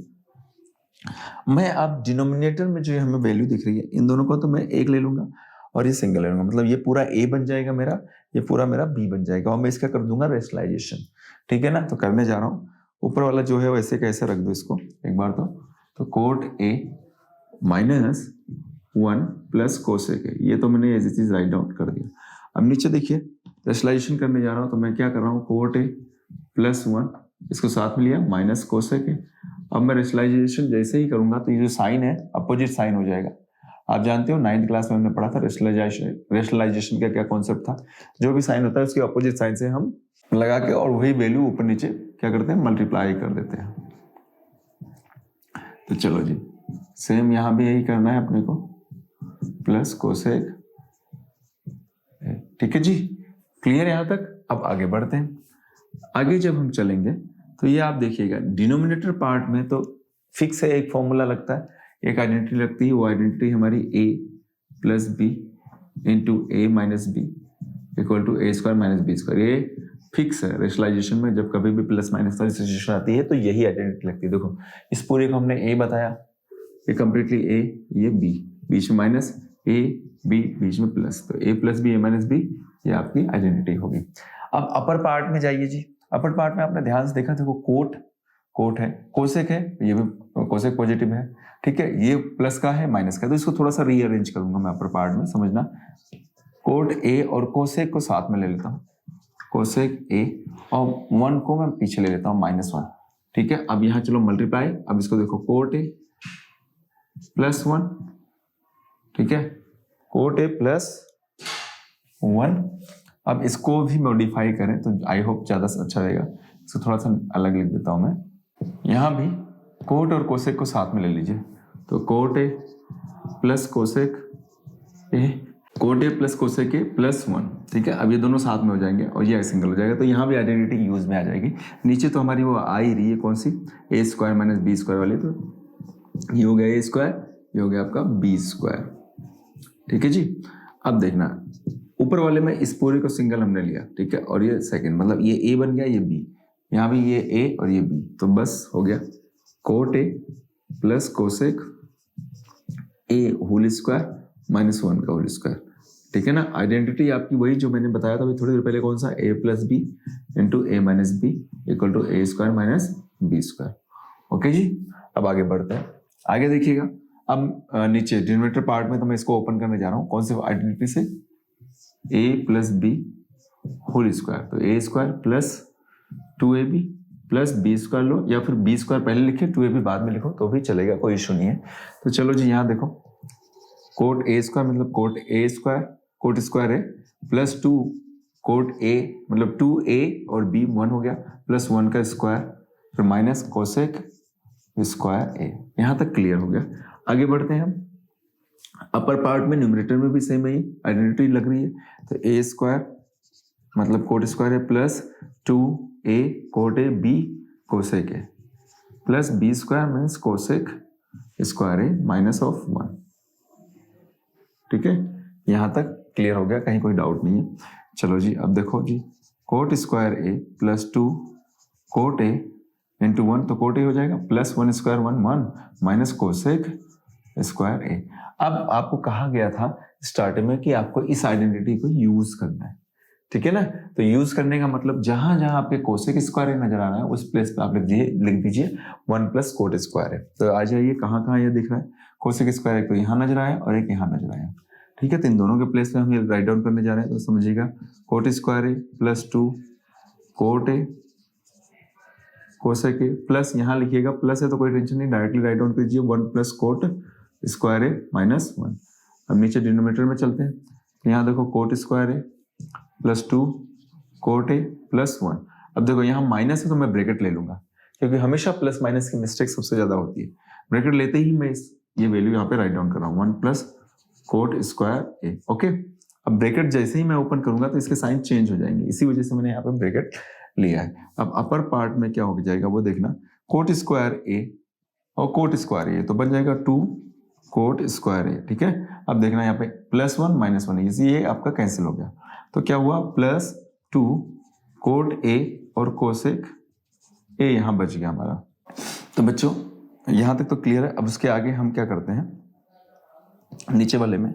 मैं अब डिनोमिनेटर में जो हमें वैल्यू दिख रही है, इन दोनों को तो मैं एक ले लूंगा और ये सिंगल ले लूंगा, मतलब ये पूरा ए बन जाएगा मेरा, ये पूरा मेरा बी बन जाएगा, और मैं इसका कर दूंगा रेशनलाइजेशन। ठीक है ना, तो करने जा रहा हूँ। ऊपर वाला जो है वैसे कैसे रख दो इसको एक बार, तो कोट ए माइनस 1 प्लस कोसेक ए, ये तो मैंने ऐसी चीज राइट डाउन कर दिया। अब नीचे देखिए, रेशनलाइजेशन करने जा रहा हूँ, तो मैं क्या कर रहा हूँ, कोट ए प्लस 1, इसको साथ में लिया, माइनस कोसेक ए। अब मैं रेशनलाइजेशन जैसे ही करूंगा तो ये जो साइन है अपोजिट साइन हो जाएगा। आप जानते हो 9th क्लास में हमने पढ़ा था रेशनलाइजेशन का क्या कॉन्सेप्ट था, जो भी साइन होता है उसके अपोजिट साइन से हम लगा के और वही वैल्यू ऊपर नीचे क्या करते हैं, मल्टीप्लाई कर देते हैं। तो चलो जी सेम यहाँ भी यही करना है अपने को, प्लस कोसेक। ठीक है जी, क्लियर यहाँ तक। अब आगे बढ़ते हैं। आगे जब हम चलेंगे तो ये आप देखिएगा डिनोमिनेटर पार्ट में तो फिक्स है, एक फॉर्मूला लगता है, एक आइडेंटिटी लगती है, वो आइडेंटिटी हमारी a plus B into A minus B equal to A square minus B square. ये फिक्स है रेशनलाइजेशन में, जब कभी भी प्लस माइनस वाली सिचुएशन आती है तो यही आइडेंटिटी लगती है। देखो इस पूरे को हमने a बताया, ये कंप्लीटली a, ये b, बीच में माइनस, a b बीच में प्लस, तो a plus b a minus b, ये आपकी आइडेंटिटी होगी। अब अपर पार्ट में जाइए जी। अपर पार्ट में आपने ध्यान से देखा, देखो कोट है, कोसेक है, ये भी कोसेक पॉजिटिव है, ठीक है, ये प्लस का है माइनस का, तो इसको थोड़ा सा रीअरेंज करूंगा मैं अपर पार्ट में, समझना। कोट ए और कोसेक को साथ में ले लेता हूँ, कोसेक ए, और 1 को मैं पीछे ले लेता हूँ -1, ठीक है। अब यहाँ चलो मल्टीप्लाई, अब इसको देखो कोट ए प्लस 1, ठीक है, कोट ए प्लस 1। अब इसको भी मॉडिफाई करें तो आई होप ज्यादा अच्छा रहेगा, इसको थोड़ा सा अलग लिख देता हूं मैं। यहां भी कोट और कोसेक को साथ में ले लीजिए, तो cot a plus cosec A, cot a plus cosec a plus 1, ठीक है। अब ये दोनों साथ में हो जाएंगे और ये सिंगल हो जाएगा, तो यहाँ भी आइडेंटिटी यूज में आ जाएगी। नीचे तो हमारी वो आ ही रही है, कौन सी, ए स्क्वायर माइनस बी स्क्वायर वाली, तो ये हो गया ए स्क्वायर, ये हो गया आपका बी स्क्वायर, ठीक है जी। अब देखना ऊपर वाले में इस पूरे को सिंगल हमने लिया, ठीक है, और ये सेकंड, मतलब ये ए बन गया, ये बी, यहाँ भी ये ए और ये बी, तो बस हो गया cot a plus cosec a whole square minus 1 का होल स्क्वायर, ठीक है ना। आइडेंटिटी आपकी वही जो मैंने बताया था अभी थोड़ी देर पहले, कौन सा, a plus B into A minus B equal to A square minus B square. Okay जी, अब आगे बढ़ते हैं। आगे देखिएगा, अब नीचे डिनोमिनेटर पार्ट में तो मैं इसको ओपन करने जा रहा हूँ, कौन से आइडेंटिटी से, a plus B whole square, तो a square plus 2ab plus B square लो, या फिर बी स्क्वायर पहले लिखे 2ab बाद में लिखो तो भी चलेगा, कोई इशू नहीं है। तो चलो जी यहाँ देखो, कोट ए स्क्वायर मतलब cot A square, coat square है, प्लस 2 कोट ए मतलब 2a और b 1 हो गया, प्लस 1 का स्क्वायर, फिर माइनस कोसेक स्क्वायर ए। यहाँ तक क्लियर हो गया। आगे बढ़ते हैं हम। अपर पार्ट में न्यूमरेटर में भी सेम ही आइडेंटिटी लग रही है, तो ए स्क्वायर मतलब कोट स्क्वायर है plus 2a cot a b cosec a plus B square means cosec square A minus of 1, ठीक है। यहां तक क्लियर हो गया, कहीं कोई डाउट नहीं है। चलो जी अब देखो जी, cot square a plus 2 cot a into 1, तो कोट ए हो जाएगा, plus 1 square 1 minus cosec square a. अब आपको कहा गया था स्टार्टिंग में कि आपको इस आइडेंटिटी को यूज करना है, ठीक है ना। तो यूज करने का मतलब जहां जहां आपके कोसेक स्क्वायर नजर आ रहा है उस प्लेस पे आप लिख दीजिए 1 प्लस कोट स्क्वायर है। तो आ जाइए कहाँ कहाँ ये दिख रहा है, कोसेक स्क्वायर एक तो यहाँ नजर आया और एक यहाँ नजर आया, ठीक है। तो इन दोनों के प्लेस पे हम ये राइट डाउन करने जा रहे हैं, तो समझिएगा coat square a plus 2 cot A cosec a, plus यहाँ लिखिएगा, प्लस है तो कोई टेंशन नहीं, डायरेक्टली राइट डाउन कीजिए 1 प्लस कोट स्क्वायर ए माइनस 1। अब नीचे डिनोमिनेटर में चलते हैं, यहाँ देखो coat square a plus 2 cot a plus 1। अब देखो यहाँ माइनस है तो मैं ब्रैकेट ले लूंगा, क्योंकि हमेशा प्लस माइनस की मिस्टेक सबसे ज्यादा होती है। ब्रैकेट लेते ही मैं ये वैल्यू यहाँ पे राइट डाउन कर रहा हूँ, 1 प्लस कोट स्क्वायर ए। ओके, अब ब्रैकेट जैसे ही मैं ओपन करूंगा तो इसके साइन चेंज हो जाएंगे, इसी वजह से मैंने यहाँ पे ब्रैकेट लिया है। अब अपर पार्ट में क्या हो जाएगा वो देखना, कोट स्क्वायर ए और कोट स्क्वायर ए, तो बन जाएगा 2 कोट स्क्वायर ए, ठीक है। अब देखना यहाँ पे प्लस 1 माइनस 1, ये आपका कैंसिल हो गया, तो क्या हुआ, प्लस 2 कोट ए और कोसेक ए यहाँ बच गया हमारा। तो बच्चों यहाँ तक तो क्लियर है। अब उसके आगे हम क्या करते हैं, नीचे वाले में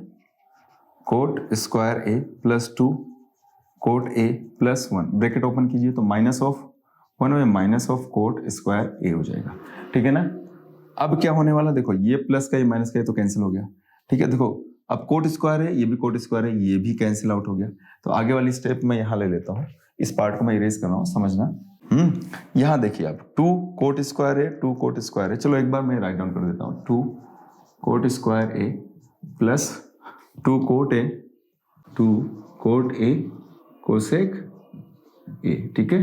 coat square a plus 2 cot a plus 1, bracket open कीजिए तो माइनस ऑफ 1 में माइनस ऑफ कोट स्क्वायर ए हो जाएगा, ठीक है ना। अब क्या होने वाला, देखो ये प्लस का ये माइनस का ये तो कैंसिल हो गया, ठीक है। देखो अब कोट स्क्वायर है, ये भी कोट स्क्वायर है, ये भी कैंसिल आउट हो गया। तो आगे वाली स्टेप मैं यहाँ ले लेता हूँ, इस पार्ट को मैं इरेज कर रहा हूँ, समझना। यहाँ देखिए आप 2 कोट स्क्वायर है 2 कोट स्क्वायर है, चलो एक बार मैं राइट डाउन कर देता हूँ, 2 coat square a plus 2 cot A 2 cot A cosec ए, ठीक है।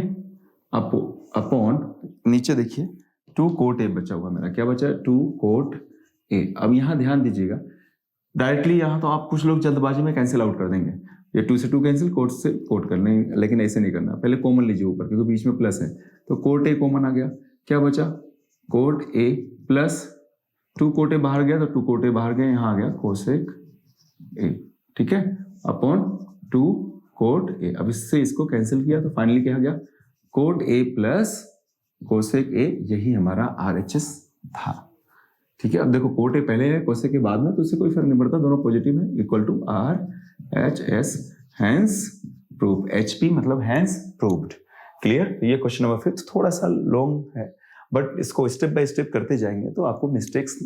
अपॉन नीचे देखिए 2 कोट ए बचा हुआ मेरा, क्या बचा है 2 कोट ए। अब यहाँ ध्यान दीजिएगा, डायरेक्टली यहाँ तो आप कुछ लोग जल्दबाजी में कैंसिल आउट कर देंगे, ये 2 से 2 कैंसिल, कोट से कोट करने, लेकिन ऐसे नहीं करना, पहले कॉमन लीजिए ऊपर क्योंकि बीच में प्लस है, तो कोट ए कॉमन आ गया, क्या बचा कोट ए प्लस 2 कोट ए बाहर गया तो 2 कोट ए बाहर गए, यहाँ आ गया कोसेक ए, ठीक है, अपॉन 2 कोट ए। अब इससे इसको कैंसिल किया तो फाइनली क्या आ गया कोट ए प्लस कोसेक ए, यही हमारा RHS था, ठीक है। अब देखो कोट ए पहले है कोसेक के बाद में, तो उससे कोई फर्क नहीं पड़ता, दोनों पॉजिटिव है, equal to RHS, hence prove, HP मतलब हैंस प्रूव्ड। क्लियर। तो ये क्वेश्चन नंबर 5 थोड़ा सा लॉन्ग है, बट इसको स्टेप बाय स्टेप करते जाएंगे तो आपको मिस्टेक्स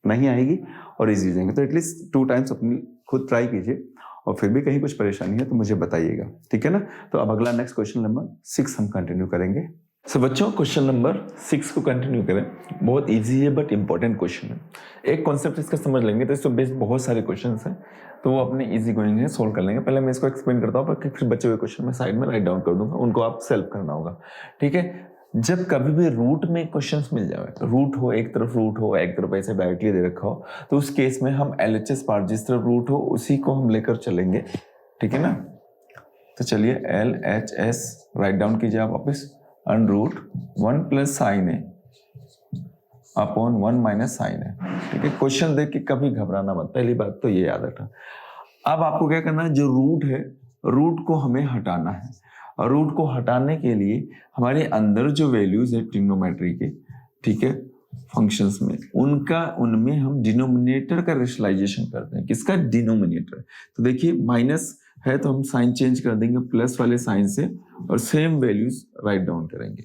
नहीं आएगी और इजी जाएंगे। तो एटलीस्ट 2 टाइम्स अपनी खुद ट्राई कीजिए, और फिर भी कहीं कुछ परेशानी है तो मुझे बताइएगा, ठीक है ना। तो अब अगला नेक्स्ट क्वेश्चन नंबर 6 हम कंटिन्यू करेंगे। सो बच्चों क्वेश्चन नंबर 6 को कंटिन्यू करें, बहुत इजी है बट इंपॉर्टेंट क्वेश्चन है। एक कॉन्सेप्ट इसका समझ लेंगे तो इससे बेस्ड बहुत सारे क्वेश्चन हैं, तो वो अपने इजी गोइंग है, सोल्व कर लेंगे। पहले मैं इसको एक्सप्लेन करता हूँ, फिर बचे हुए क्वेश्चन में साइड में राइट डाउन कर दूंगा, उनको आप सेल्फ करना होगा, ठीक है। जब कभी भी रूट में क्वेश्चंस मिल जाए, रूट हो एक तरफ, रूट हो एक तरफ, ऐसे डायरेक्टली दे रखा हो, तो उस केस में हम LHS पार्ट जिस तरफ रूट हो उसी को हम लेकर चलेंगे, ठीक है ना। तो चलिए LHS राइट डाउन कीजिए आप वापस, under 1 plus sine a upon 1 minus sine ए, ठीक है। क्वेश्चन देख के कभी घबराना मत, पहली बात तो ये याद रखना। अब आपको क्या करना है, जो रूट है रूट को हमें हटाना है, और रूट को हटाने के लिए हमारे अंदर जो वैल्यूज है ट्रिग्नोमेट्री के, ठीक है, फंक्शंस में, उनमें हम डिनोमिनेटर का रेशनलाइजेशन करते हैं। किसका? डिनोमिनेटर। तो देखिए माइनस है तो हम साइन चेंज कर देंगे प्लस वाले साइन से, और सेम वैल्यूज राइट डाउन करेंगे।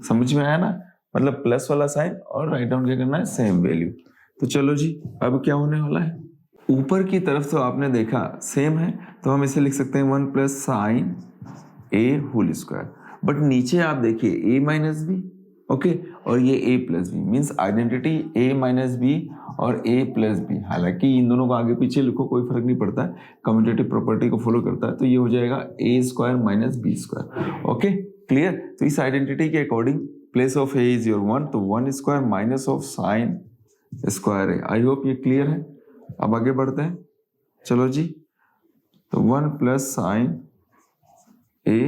समझ में आया ना, मतलब प्लस वाला साइन और राइट डाउन क्या करना है, सेम वैल्यू। तो चलो जी, अब क्या होने वाला है, ऊपर की तरफ तो आपने देखा सेम है, तो हम इसे लिख सकते हैं 1 plus sine a whole square, but नीचे आप देखिए a माइनस बी, ओके, और ये a plus b, means identity a minus b और a प्लस बी। हालांकि इन दोनों को आगे पीछे लिखो कोई फर्क नहीं पड़ता है, कम्यूटेटिव प्रॉपर्टी को फॉलो करता है, तो ये हो जाएगा a square minus B square, okay, clear. तो इस आइडेंटिटी के according place of a is your 1, तो 1 square minus of sine square है। आई होप ये क्लियर है। अब आगे बढ़ते हैं, चलो जी। तो 1 plus sine a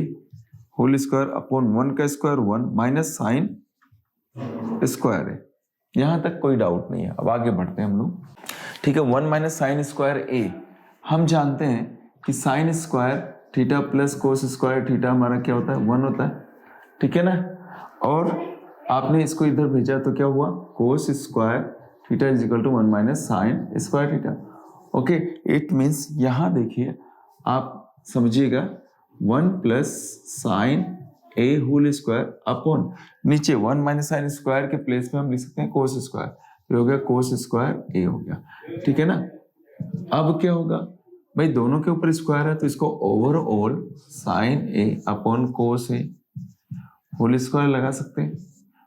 whole square upon 1 का स्क्वायर 1 माइनस साइन स्क्वायर है। यहां तक कोई डाउट नहीं है। अब आगे बढ़ते हैं हम लोग, ठीक है। 1 माइनस साइन स्क्वायर ए, हम जानते हैं कि sign square theta plus cos square theta हमारा क्या होता है, 1 होता है, ठीक है ना। और आपने इसको इधर भेजा तो क्या हुआ, cos square theta is equal to 1 minus sine square theta, okay. It means यहां देखिए, आप समझिएगा 1 plus sine a whole square upon नीचे 1 माइनस साइन स्क्वायर के प्लेस में हम लिख सकते हैं कोस स्क्वायर, तो हो गया कोस स्क्वायर ए हो गया, ठीक है ना। अब क्या होगा भाई, दोनों के ऊपर स्क्वायर है तो इसको overall sign a upon cos A whole square लगा सकते हैं,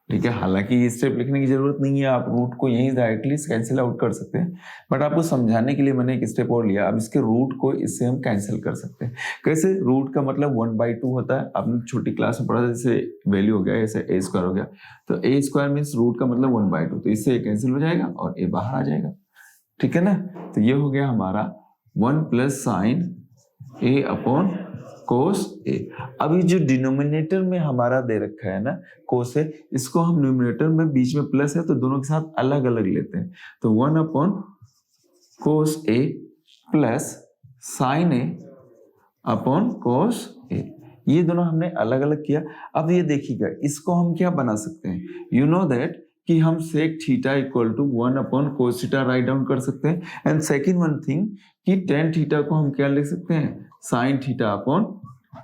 ठीक है। हालांकि ये स्टेप लिखने की जरूरत नहीं है, आप रूट को यहीं डायरेक्टली कैंसिल आउट कर सकते हैं, बट आपको समझाने के लिए मैंने एक स्टेप और लिया। अब इसके रूट को इससे हम कैंसिल कर सकते हैं। कैसे? रूट का मतलब 1/2 होता है, आपने छोटी क्लास में पढ़ा, जैसे वैल्यू हो गया ऐसे a स्क्वायर हो गया, तो a स्क्वायर मीन्स रूट का मतलब 1/2, तो इससे कैंसिल हो जाएगा और a बाहर आ जाएगा, ठीक है ना। तो ये हो गया हमारा 1 plus sine a upon cos ए। अभी जो डिनोमिनेटर में हमारा दे रखा है ना कोस ए, इसको हम न्यूमरेटर में बीच में प्लस है तो दोनों के साथ अलग अलग लेते हैं, तो 1 upon cos a plus sine a upon cos ए, ये दोनों हमने अलग अलग किया। अब ये देखिएगा, इसको हम क्या बना सकते हैं, यू नो दैट कि हम sec theta equal to 1 upon cos theta right down कर सकते हैं, एंड सेकंड वन थिंग कि टेन थीटा को हम क्या लिख सकते हैं, sine theta upon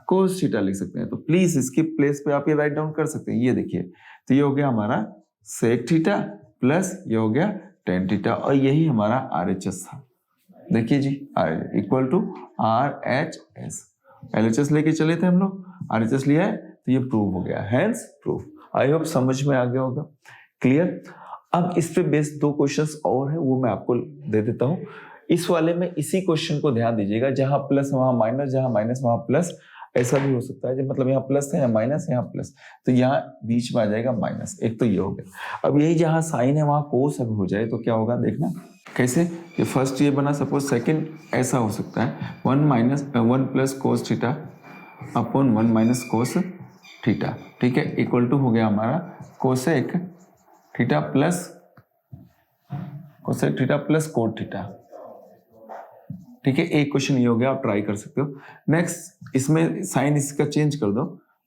cos theta लिख सकते हैं। तो प्लीज इसके प्लेस पे आप ये राइट डाउन कर सकते हैं। ये देखिए, तो ये हो गया हमारा सेक थीटा प्लस ये हो गया टेन थीटा, और यही हमारा RHS था। देखिए जी, इक्वल टू RHS, LHS लेके चले थे हम लोग, RHS लिया है तो ये प्रूव हो गया, हैंस प्रूफ। आई होप समझ में आ गया होगा, क्लियर। अब इस पे बेस्ड 2 क्वेश्चंस और है, वो मैं आपको दे देता हूं। इस वाले में इसी क्वेश्चन को ध्यान दीजिएगा, जहां प्लस वहां माइनस, जहां माइनस वहां प्लस। ऐसा भी हो सकता है, जब मतलब यहाँ प्लस है, यहाँ माइनस, यहाँ प्लस, तो यहाँ बीच में आ जाएगा माइनस। एक तो ये हो गया। अब यही जहाँ साइन है वहाँ कोस अगर हो जाए तो क्या होगा, देखना कैसे। ये फर्स्ट ये बना, सपोज सेकंड ऐसा हो सकता है, 1 plus cos theta upon 1 minus cos theta, ठीक है, इक्वल टू हो गया हमारा cosec theta plus cot theta, ठीक है। एक क्वेश्चन ये हो गया, आप ट्राई कर सकते हो। नेक्स्ट इसमें साइन इसका चेंज कर दो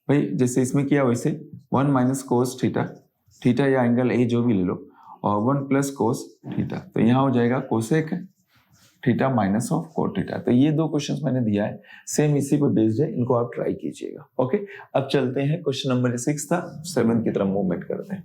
भाई, जैसे इसमें किया वैसे 1 माइनस कोस थीटा या एंगल ए जो भी ले लो, और 1 प्लस कोस थीटा, तो यहाँ हो जाएगा cosec theta minus of cot theta. तो ये दो क्वेश्चंस मैंने दिया है, सेम इसी पर बेस्ड है, इनको आप ट्राई कीजिएगा। ओके, अब चलते हैं क्वेश्चन नंबर 6 था, 7 की तरफ मूवमेंट करते हैं।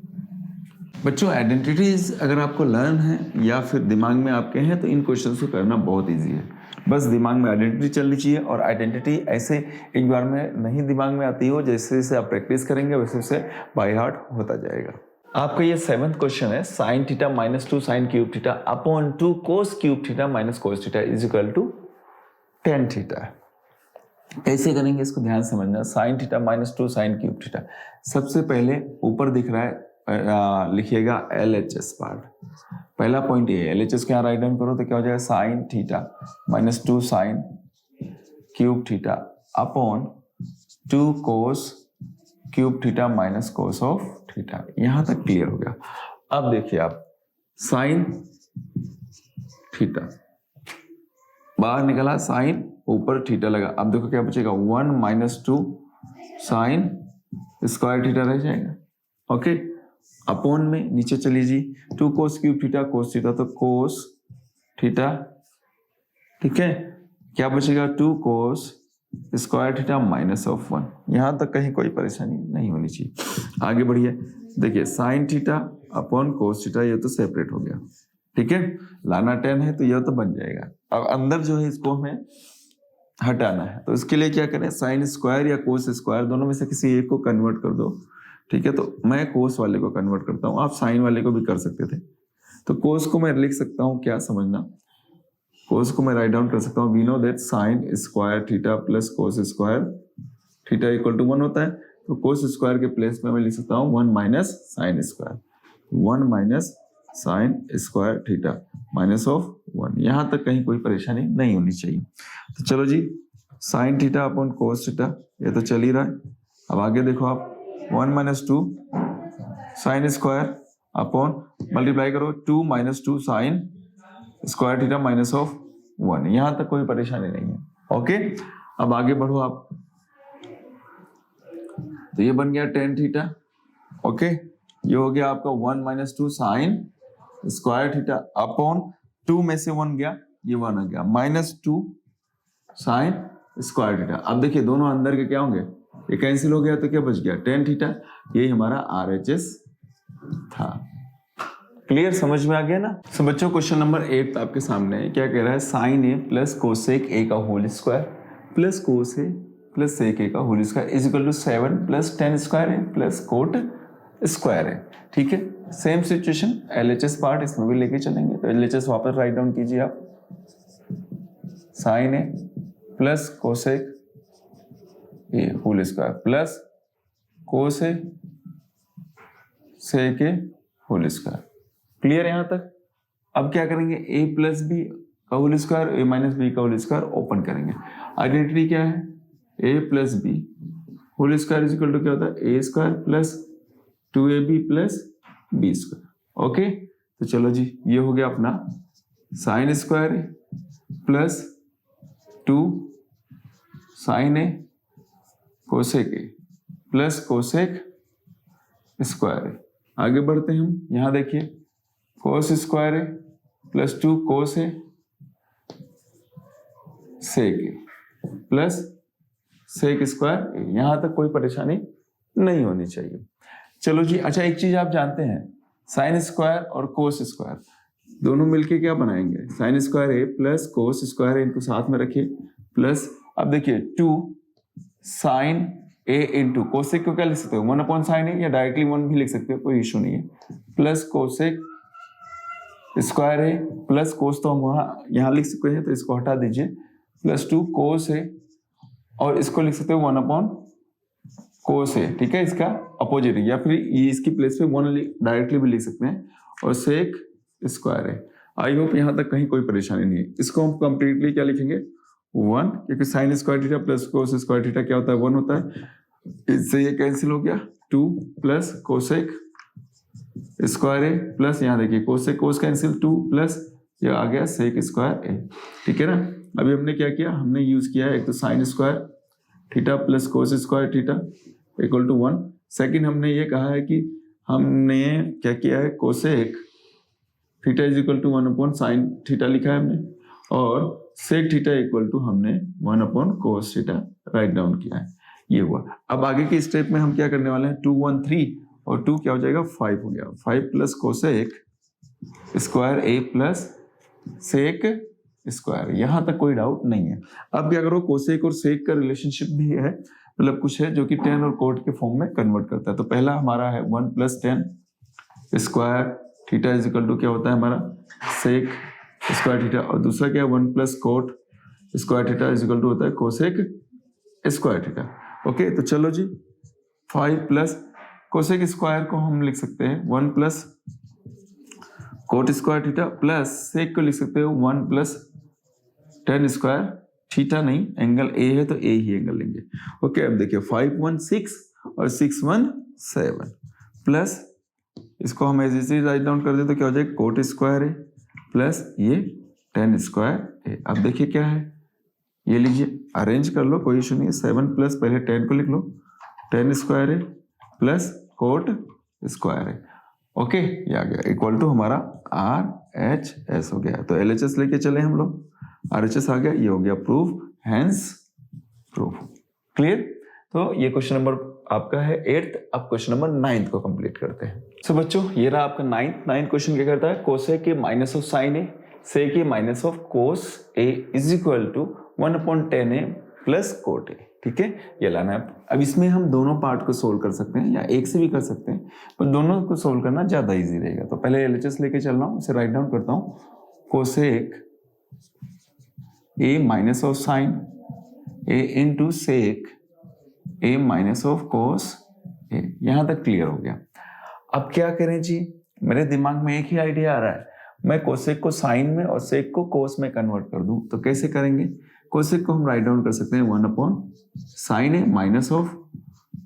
बच्चों, आइडेंटिटीज अगर आपको लर्न है या फिर दिमाग में आपके हैं तो इन क्वेश्चंस को करना बहुत ईजी है। बस दिमाग में आइडेंटिटी चलनी चाहिए, और आइडेंटिटी ऐसे एक बार में नहीं दिमाग में आती हो, जैसे जैसे आप प्रैक्टिस करेंगे वैसे वैसे बाय हार्ट होता जाएगा। आपका ये 7th क्वेश्चन है, sine theta minus 2 sine cube theta upon 2 cos cube theta minus cos theta is equal to tan theta. कैसे करेंगे इसको ध्यान समझना। Sine theta minus 2 sine cube theta, सबसे पहले ऊपर दिख रहा है, लिखिएगा LHS पार्ट। पहला पॉइंट ये है, LHS को यहाँ राइट डाउन करो तो क्या हो जाएगा, sign theta minus 2 sine cube theta upon 2 cos cube theta minus cos of theta. यहां तक क्लियर हो गया। अब देखिए आप, साइन थीटा बाहर निकला, साइन ऊपर थीटा लगा, अब देखो क्या बचेगा, 1 माइनस 2 साइन स्क्वायर थीटा रह जाएगा। ओके, अपॉन में नीचे चलिए जी, 2 cos cube theta cos theta, तो कोस थीटा, ठीक है, क्या बचेगा, 2 कोस स्क्वायर थीटा माइनस ऑफ 1। यहां तक कहीं कोई परेशानी नहीं होनी चाहिए। आगे बढ़िए, देखिए sign theta upon cos theta, ये तो सेपरेट हो गया, ठीक है, लाना 10 है तो यह तो बन जाएगा। अब अंदर जो है इसको हमें हटाना है, तो इसके लिए क्या करें, साइन स्क्वायर या कोस स्क्वायर दोनों में से किसी एक को कन्वर्ट कर दो, ठीक है। तो मैं कोस वाले को कन्वर्ट करता हूं, आप साइन वाले को भी कर सकते थे। तो कोस को मैं लिख सकता हूं, क्या समझना, कोस को मैं राइट डाउन कर सकता हूं, we know that sine square theta plus cos square theta equal to 1 होता है। तो कोस स्क्वायर के प्लेस में मैं लिख सकता हूं 1 minus sine square, 1 minus sine square theta minus of 1। यहां तक कहीं कोई परेशानी नहीं होनी चाहिए। तो चलो जी, sine theta upon cos theta ये तो चल ही रहा है। अब आगे देखो आप, 1 minus 2 sine square upon multiply करो 2 minus 2 sign square theta minus of 1। यहां तक कोई परेशानी नहीं है। ओके, अब आगे बढ़ो आप, तो ये बन गया टेन थीटा। ओके, ये हो गया आपका 1 minus 2 sign square theta upon 2 में से 1 गया, ये 1 आ गया, माइनस 2 साइन स्क्वायर थीटा। अब देखिए दोनों अंदर के क्या होंगे, ये कैंसिल हो गया तो क्या बच गया, टेन थीटा। यही हमारा RHS था। क्लियर, समझ में आ गया ना। तो बच्चों क्वेश्चन नंबर 8 आपके सामने है, क्या कह रहा है, sine a plus cosec a का whole square plus cos a plus sec a का whole square is equal to 7 plus tan square a plus cot square है, ठीक है। सेम सिचुएशन, LHS पार्ट इसमें भी लेके चलेंगे, तो LHS वापस राइट डाउन कीजिए आप, sine a plus cosec a whole square plus cos a sec a whole square. Clear यहां तक। अब क्या करेंगे, a प्लस बी का whole square a minus b का होल स्क्वायर ओपन करेंगे। आइडेंटिटी क्या है, a plus B whole square is equal to क्या होता है, a square plus 2ab plus B square. Okay, तो चलो जी, ये हो गया अपना sine square a plus 2 sine a cosec a plus cosec square a. आगे बढ़ते हैं हम, यहां देखिए cos square a plus 2 cos a sec a plus sec square a. यहां तक कोई परेशानी नहीं होनी चाहिए। चलो जी, अच्छा एक चीज आप जानते हैं, साइन स्क्वायर और कोस स्क्वायर दोनों मिलके क्या बनाएंगे, sign square a plus cos square ए, इनको साथ में रखिए प्लस, अब देखिए 2 साइन ए इंटू कोसेक को क्या लिख सकते हो, 1 अपॉन साइन ए, या डायरेक्टली 1 भी लिख सकते हो, कोई इशू नहीं है, plus cosec square a plus कोस तो हम वहां यहां लिख सकते हैं तो इसको हटा दीजिए, प्लस 2 कोस ए और इसको लिख सकते हो 1 अपॉन कोस ए, ठीक है, इसका अपोजिट, या फिर ये इसकी प्लेस पे 1 डायरेक्टली भी लिख सकते हैं, और सेक स्क्वायर ए। आई होप यहाँ तक कहीं कोई परेशानी नहीं है। इसको हम कंप्लीटली क्या लिखेंगे 1, क्योंकि sign square theta plus cos square theta क्या होता है 1 होता है, इससे ये कैंसिल हो गया 2 plus cosec square a plus यहाँ देखिए कोसेक कोस कैंसिल 2 प्लस ये आ गया सेक स्क्वायर ए, ठीक है ना। अभी हमने क्या किया, हमने यूज किया है एक तो sine square theta plus cos square theta equal to 1। Second हमने ये कहा है कि हमने क्या किया है cosec theta is equal to 1 upon sine theta लिखा है हमने, और सेक थीटा इक्वल टू हमने 1 upon cos theta right down किया है, ये हुआ। अब आगे के स्टेप में हम क्या करने वाले हैं 2 1 3 और 2 क्या हो जाएगा 5 हो गया, 5 plus cosec square a plus sec square, यहां तक कोई डाउट नहीं है। अब क्या करो कोसेक और सेक का रिलेशनशिप भी है, मतलब कुछ है जो कि टेन और कोट के फॉर्म में कन्वर्ट करता है। तो पहला हमारा है 1 plus tan square theta is equal to क्या होता है हमारा सेक स्क्वायर थीटा, और दूसरा क्या है 1 plus cot square theta is equal to होता है कोसेक स्क्वायर थीटा। ओके, तो चलो जी 5 प्लस कोसेक स्क्वायर को हम लिख सकते हैं 1 plus cot square theta plus sec को लिख सकते हो 1 प्लस टेन स्क्वायर थीटा, नहीं एंगल ए है तो ए ही एंगल लेंगे। ओके, अब देखिए 5 1 6 और 6 1 7 प्लस इसको हम एज इज राइट डाउन कर दे तो क्या हो जाएगा कोट स्क्वायर है प्लस ये टेन स्क्वायर है। अब देखिए क्या है, ये लीजिए अरेंज कर लो, कोई इशू नहीं है। 7 प्लस पहले 10 को लिख लो, टेन स्क्वायर है प्लस कोट स्क्वायर है। ओके, ये आ गया इक्वल टू हमारा RHS हो गया। तो LHS लेके चले हम लोग, RHS आ गया, ये हो गया प्रूफ, हैंस प्रूफ। क्लियर। तो ये क्वेश्चन नंबर आपका है 8th। अब क्वेश्चन नंबर 9th को कंप्लीट करते हैं। सो बच्चों ये रहा आपका 9th क्वेश्चन। क्या करता है कोसेक के minus of sine A sec के minus of cos a is equal to 1 upon 10a plus cot ए, ठीक है, ये लाना है। अब इसमें हम दोनों पार्ट को सोल्व कर सकते हैं या एक से भी कर सकते हैं, पर दोनों को सोल्व करना ज्यादा इजी रहेगा। तो पहले LHS लेके चल रहा हूँ, इसे राइट डाउन करता हूँ, cosec a minus of sine A into sec a minus of cos a. यहां तक क्लियर हो गया। अब क्या करें जी, मेरे दिमाग में एक ही आइडिया आ रहा है, मैं कोसेक को साइन में और सेक को कोस में कन्वर्ट कर दूं। तो कैसे करेंगे, कोसेक को हम राइट डाउन कर सकते हैं 1 upon sine a minus of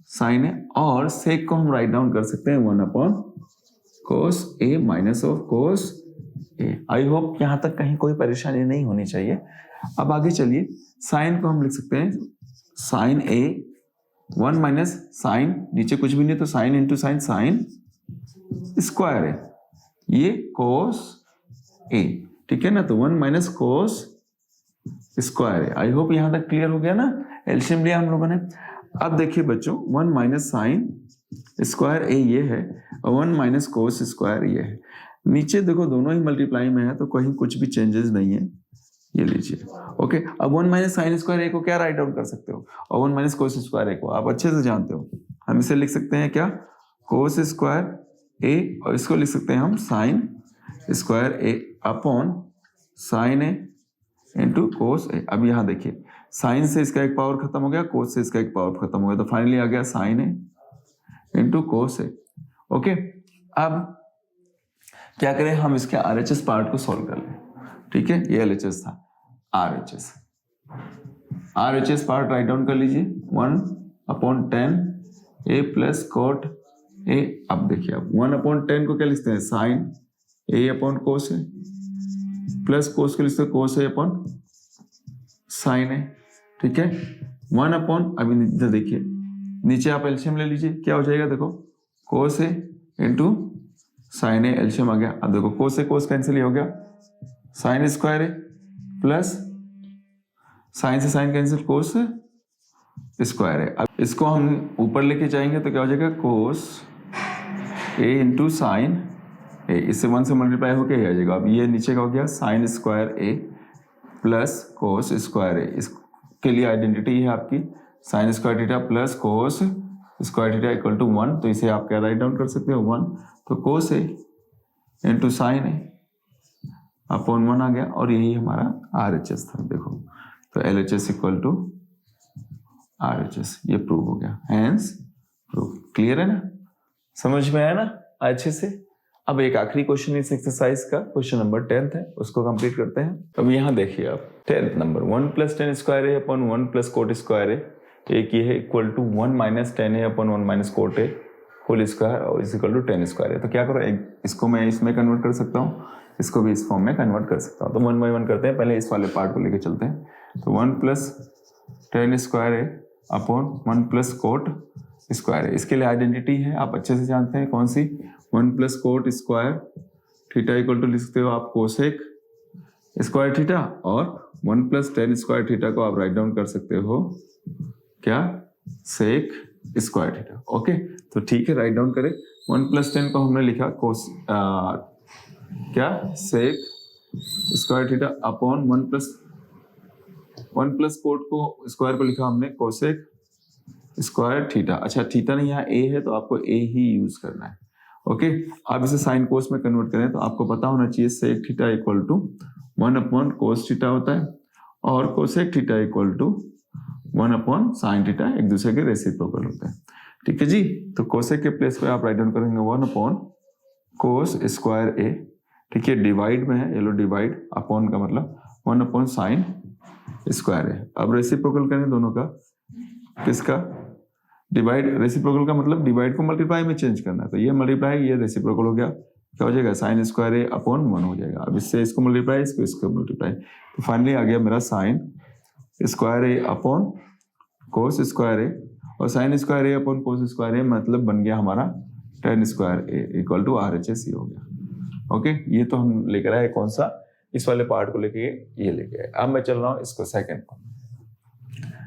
sine a, और सेक को हम राइट डाउन कर सकते हैं 1 upon cos a minus of cos A. I hope यहां तक कहीं कोई परेशानी नहीं होनी चाहिए। अब आगे चलिए, साइन को हम लिख सकते हैं साइन ए 1 माइनस साइन, नीचे कुछ भी नहीं तो sign into sine, sine square है, ये कोस ए, ठीक है ना। तो 1 माइनस कोस स्क्वायर है। आई होप यहां तक क्लियर हो गया ना, एलसीएम लिया हम लोगों ने। अब देखिए बच्चों 1 माइनस साइन स्क्वायर ए ये है और 1 माइनस कोस स्क्वायर ये है। नीचे देखो दोनों ही मल्टीप्लाई में है तो कहीं कुछ भी चेंजेस नहीं है, ये लीजिए। ओके, अब 1 माइनस साइन स्क्वायर ए को क्या राइट डाउन कर सकते हो, और 1 माइनस कोस स्क्वायर ए को आप अच्छे से जानते हो, हम इसे लिख सकते हैं क्या कोस स्क्वायर ए, और इसको लिख सकते हैं हम साइन स्क्वायर ए अपॉन साइन ए इंटू कोस ए। अब यहां देखिए साइन से इसका एक पावर खत्म हो गया, कोस से इसका एक पावर खत्म हो गया, तो फाइनली आ गया साइन ए इंटू कोस ए। ओके, अब क्या करें, हम इसके RHS पार्ट को सॉल्व कर लें, ठीक है, ये LHS था, RHS पार्ट राइट डाउन कर लीजिए 1 अपॉन 10 ए प्लस कोट ए। अब देखिए अब 1 अपॉन 10 को क्या लिखते हैं sign a upon cos a, plus कोस को लिखते हैं कोस ए अपॉन साइन ए, ठीक है। 1 अपॉन, अभी इधर देखिए नीचे आप एलसीएम ले लीजिए, क्या हो जाएगा देखो कोस a into sine A, LCM आ गया। अब देखो कोस से कोस कैंसिल हो गया, sine square a plus sign से साइन कैंसिल कोस स्क्वायर है। अब इसको हम ऊपर लेके जाएंगे तो क्या हो जाएगा कोस ए इंटू साइन ए, इससे 1 से मल्टीप्लाई होके आ जाएगा। अब ये नीचे का हो गया sine square a plus cos square a, इसके लिए आइडेंटिटी है आपकी sine square theta plus cos square theta equal to 1, तो इसे आप क्या राइट डाउन कर सकते हो 1, तो cos a into sine a upon 1 आ गया, और यही हमारा RHS था। देखो तो LHS इक्वल टू RHS, ये प्रूव हो गया, हैंस प्रूव। क्लियर है ना, समझ में आया ना अच्छे से। अब एक आखिरी क्वेश्चन इस एक्सरसाइज का, क्वेश्चन नंबर 10th है, उसको कंप्लीट करते हैं। अब यहाँ देखिए आप 10th number, 1 + 10 square A upon 1 + cot square a, एक ये है equal to 1 - 10 a upon 1 - cot a whole square और इज इक्वल टू 10 स्क्वायर है। तो क्या करो, इसको मैं इसमें कन्वर्ट कर सकता हूँ, इसको भी इस फॉर्म में कन्वर्ट कर सकता हूँ। तो 1 by 1 करते हैं, पहले इस वाले पार्ट को लेके चलते हैं। तो 1 + 10 स्क्वायर ए अपॉन 1 + कोट स्क्वायर है। इसके लिए आइडेंटिटी है, आप अच्छे से जानते हैं कौन सी, 1 + cot square theta equal to लिख सकते हो आप कोसेक स्क्वायर थीटा, और 1 + 10 स्क्वायर थीटा को आप राइट डाउन कर सकते हो क्या, सेक स्क्वायर थीटा। ओके, तो ठीक है, राइट डाउन करें। 1 + 10 को हमने लिखा कोस क्या, sec square theta upon 1 + cot को स्क्वायर को लिखा हमने कोसेक स्क्वायर थीटा। अच्छा, थीटा नहीं, यहाँ ए है तो आपको ए ही यूज करना है। ओके, आप इसे साइन कोस में कन्वर्ट करें तो आपको पता होना चाहिए sec theta equal to 1 cos theta होता है, और cosec theta equal to 1 sine theta, एक दूसरे के रेसिप्रोकल होते हैं। ठीक है जी, तो कोसेक के प्लेस पे आप राइट डाउन करेंगे 1 कोस स्क्वायर ए। ठीक है, डिवाइड में है, ये लो डिवाइड, अपॉन का मतलब 1 साइन स्क्वायर ए। अब रेसिप्रोकल करें दोनों का, किसका, डिवाइड, रेसिप्रोकल का मतलब डिवाइड को मल्टीप्लाई में चेंज करना है, तो ये मल्टीप्लाई, ये रेसिप्रोकल हो गया, क्या हो जाएगा, साइन स्क्वायर ए अपॉन 1 हो जाएगा। अब इससे इसको मल्टीप्लाई, इसको मल्टीप्लाई, तो फाइनली आ गया मेरा sine square A upon cos square a, और sine square A upon cos square a मतलब बन गया हमारा tan square A equal to RHS हो गया। ओके, ये तो हम लेकर आए कौन सा, इस वाले पार्ट को लेके ये लेके आए। अब मैं चल रहा हूँ इसको सेकंड को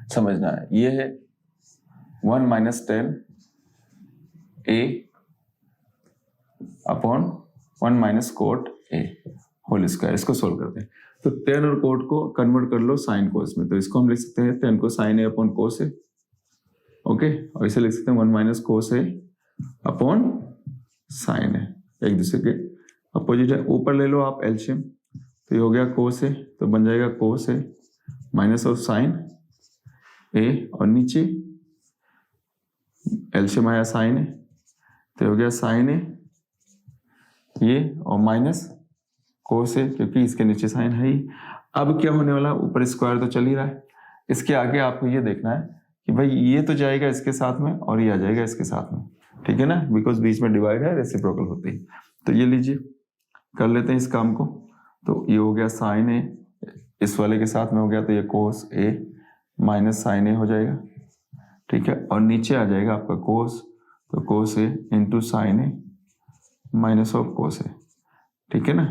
समझना है। ये है 1 - 10 a upon 1 - cot a whole square, इसको सोल्व करते हैं। तो 10 और कोट को कन्वर्ट कर लो साइन कोस में, तो इसको हम लिख सकते हैं 10 को sign a upon cos A. Okay, और इसे लिख सकते हैं 1 - कोस ए अपॉन साइन ए, एक दूसरे के अपोजिट है। ऊपर ले लो आप एलसीएम, तो ये हो गया कोस ए, तो बन जाएगा कोस a minus of sine a, और नीचे एलसीएम आया साइन ए, तो हो गया साइन ए ये, और माइनस कोस ए, क्योंकि इसके नीचे साइन है ही। अब क्या होने वाला, ऊपर स्क्वायर तो चल ही रहा है, इसके आगे आपको ये देखना है कि भाई ये तो जाएगा इसके साथ में और ये आ जाएगा इसके साथ में, ठीक है ना, बिकॉज बीच में डिवाइड है, रेसिप्रोकल होती है। तो ये लीजिए, कर लेते हैं इस काम को। तो ये हो गया साइन ए, इस वाले के साथ में हो गया, तो ये कोस ए माइनस साइन ए हो जाएगा, ठीक है, और नीचे आ जाएगा आपका कोस, तो cos a into sine a minus of cos a, ठीक है ना।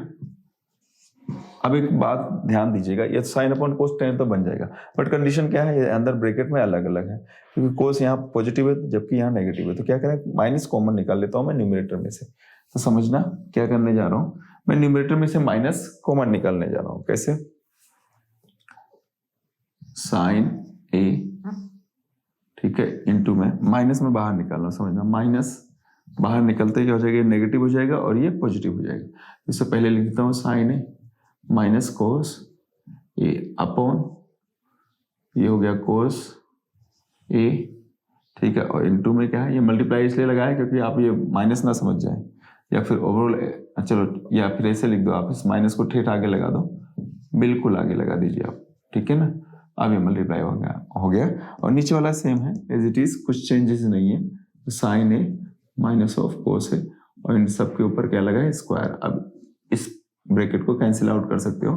अब एक बात ध्यान दीजिएगा, ये साइन अपॉन कोस टेन तो बन जाएगा, बट कंडीशन क्या है, ये अंदर ब्रैकेट में अलग अलग है, क्योंकि कोस यहाँ पॉजिटिव है जबकि यहाँ नेगेटिव है। तो क्या करें, माइनस कॉमन निकाल लेता हूँ मैं न्यूमरेटर में से। तो समझना क्या करने जा रहा हूँ, मैं न्यूमरेटर में से माइनस कॉमन निकालने जा रहा हूँ। कैसे, साइन ए, ठीक है, इंटू में माइनस में बाहर निकालना, समझना, माइनस बाहर निकलते क्या हो जाएगा, नेगेटिव हो जाएगा और ये पॉजिटिव हो जाएगा। इससे पहले लिख देता हूँ sign a minus cos a upon, ये हो गया कोस ए, ठीक है, और इनटू में क्या है, ये मल्टीप्लाई इसलिए लगाया क्योंकि आप ये माइनस ना समझ जाए, या फिर ओवरऑल, चलो या फिर ऐसे लिख दो आप, इस माइनस को ठेठ आगे लगा दो, बिल्कुल आगे लगा दीजिए आप, ठीक है ना। अब ये मल्टीप्लाई हो गया और नीचे वाला सेम है एज इट इज, कुछ चेंजेस नहीं है। Sine a minus of cos है, और इन सब के ऊपर क्या लगा है, स्क्वायर। अब इस ब्रैकेट को कैंसिल आउट कर सकते हो,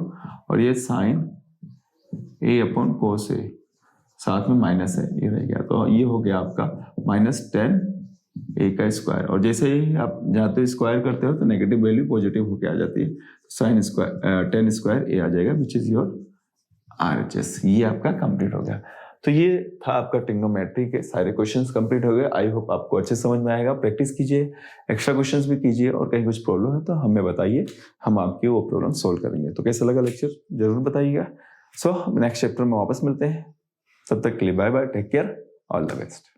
और ये साइन ए अपॉन कोस ए, साथ में माइनस है, ये रह गया, तो ये हो गया आपका -10 ए का स्क्वायर। और जैसे ही आप जाते स्क्वायर करते हो तो नेगेटिव वैल्यू पॉजिटिव होके आ जाती है, साइन स्क्वायर 10 स्क्वायर ए आ जाएगा, विच इज योर RHS। ये आपका कंप्लीट हो गया। तो ये था आपका ट्रिग्नोमेट्री के सारे क्वेश्चंस कंप्लीट हो गए। आई होप आपको अच्छे समझ में आएगा। प्रैक्टिस कीजिए, एक्स्ट्रा क्वेश्चंस भी कीजिए, और कहीं कुछ प्रॉब्लम है तो हमें बताइए, हम आपकी वो प्रॉब्लम सोल्व करेंगे। तो कैसा लगा लेक्चर जरूर बताइएगा। सो नेक्स्ट चैप्टर में वापस मिलते हैं, तब तक के लिए bye bye, take care, all the best.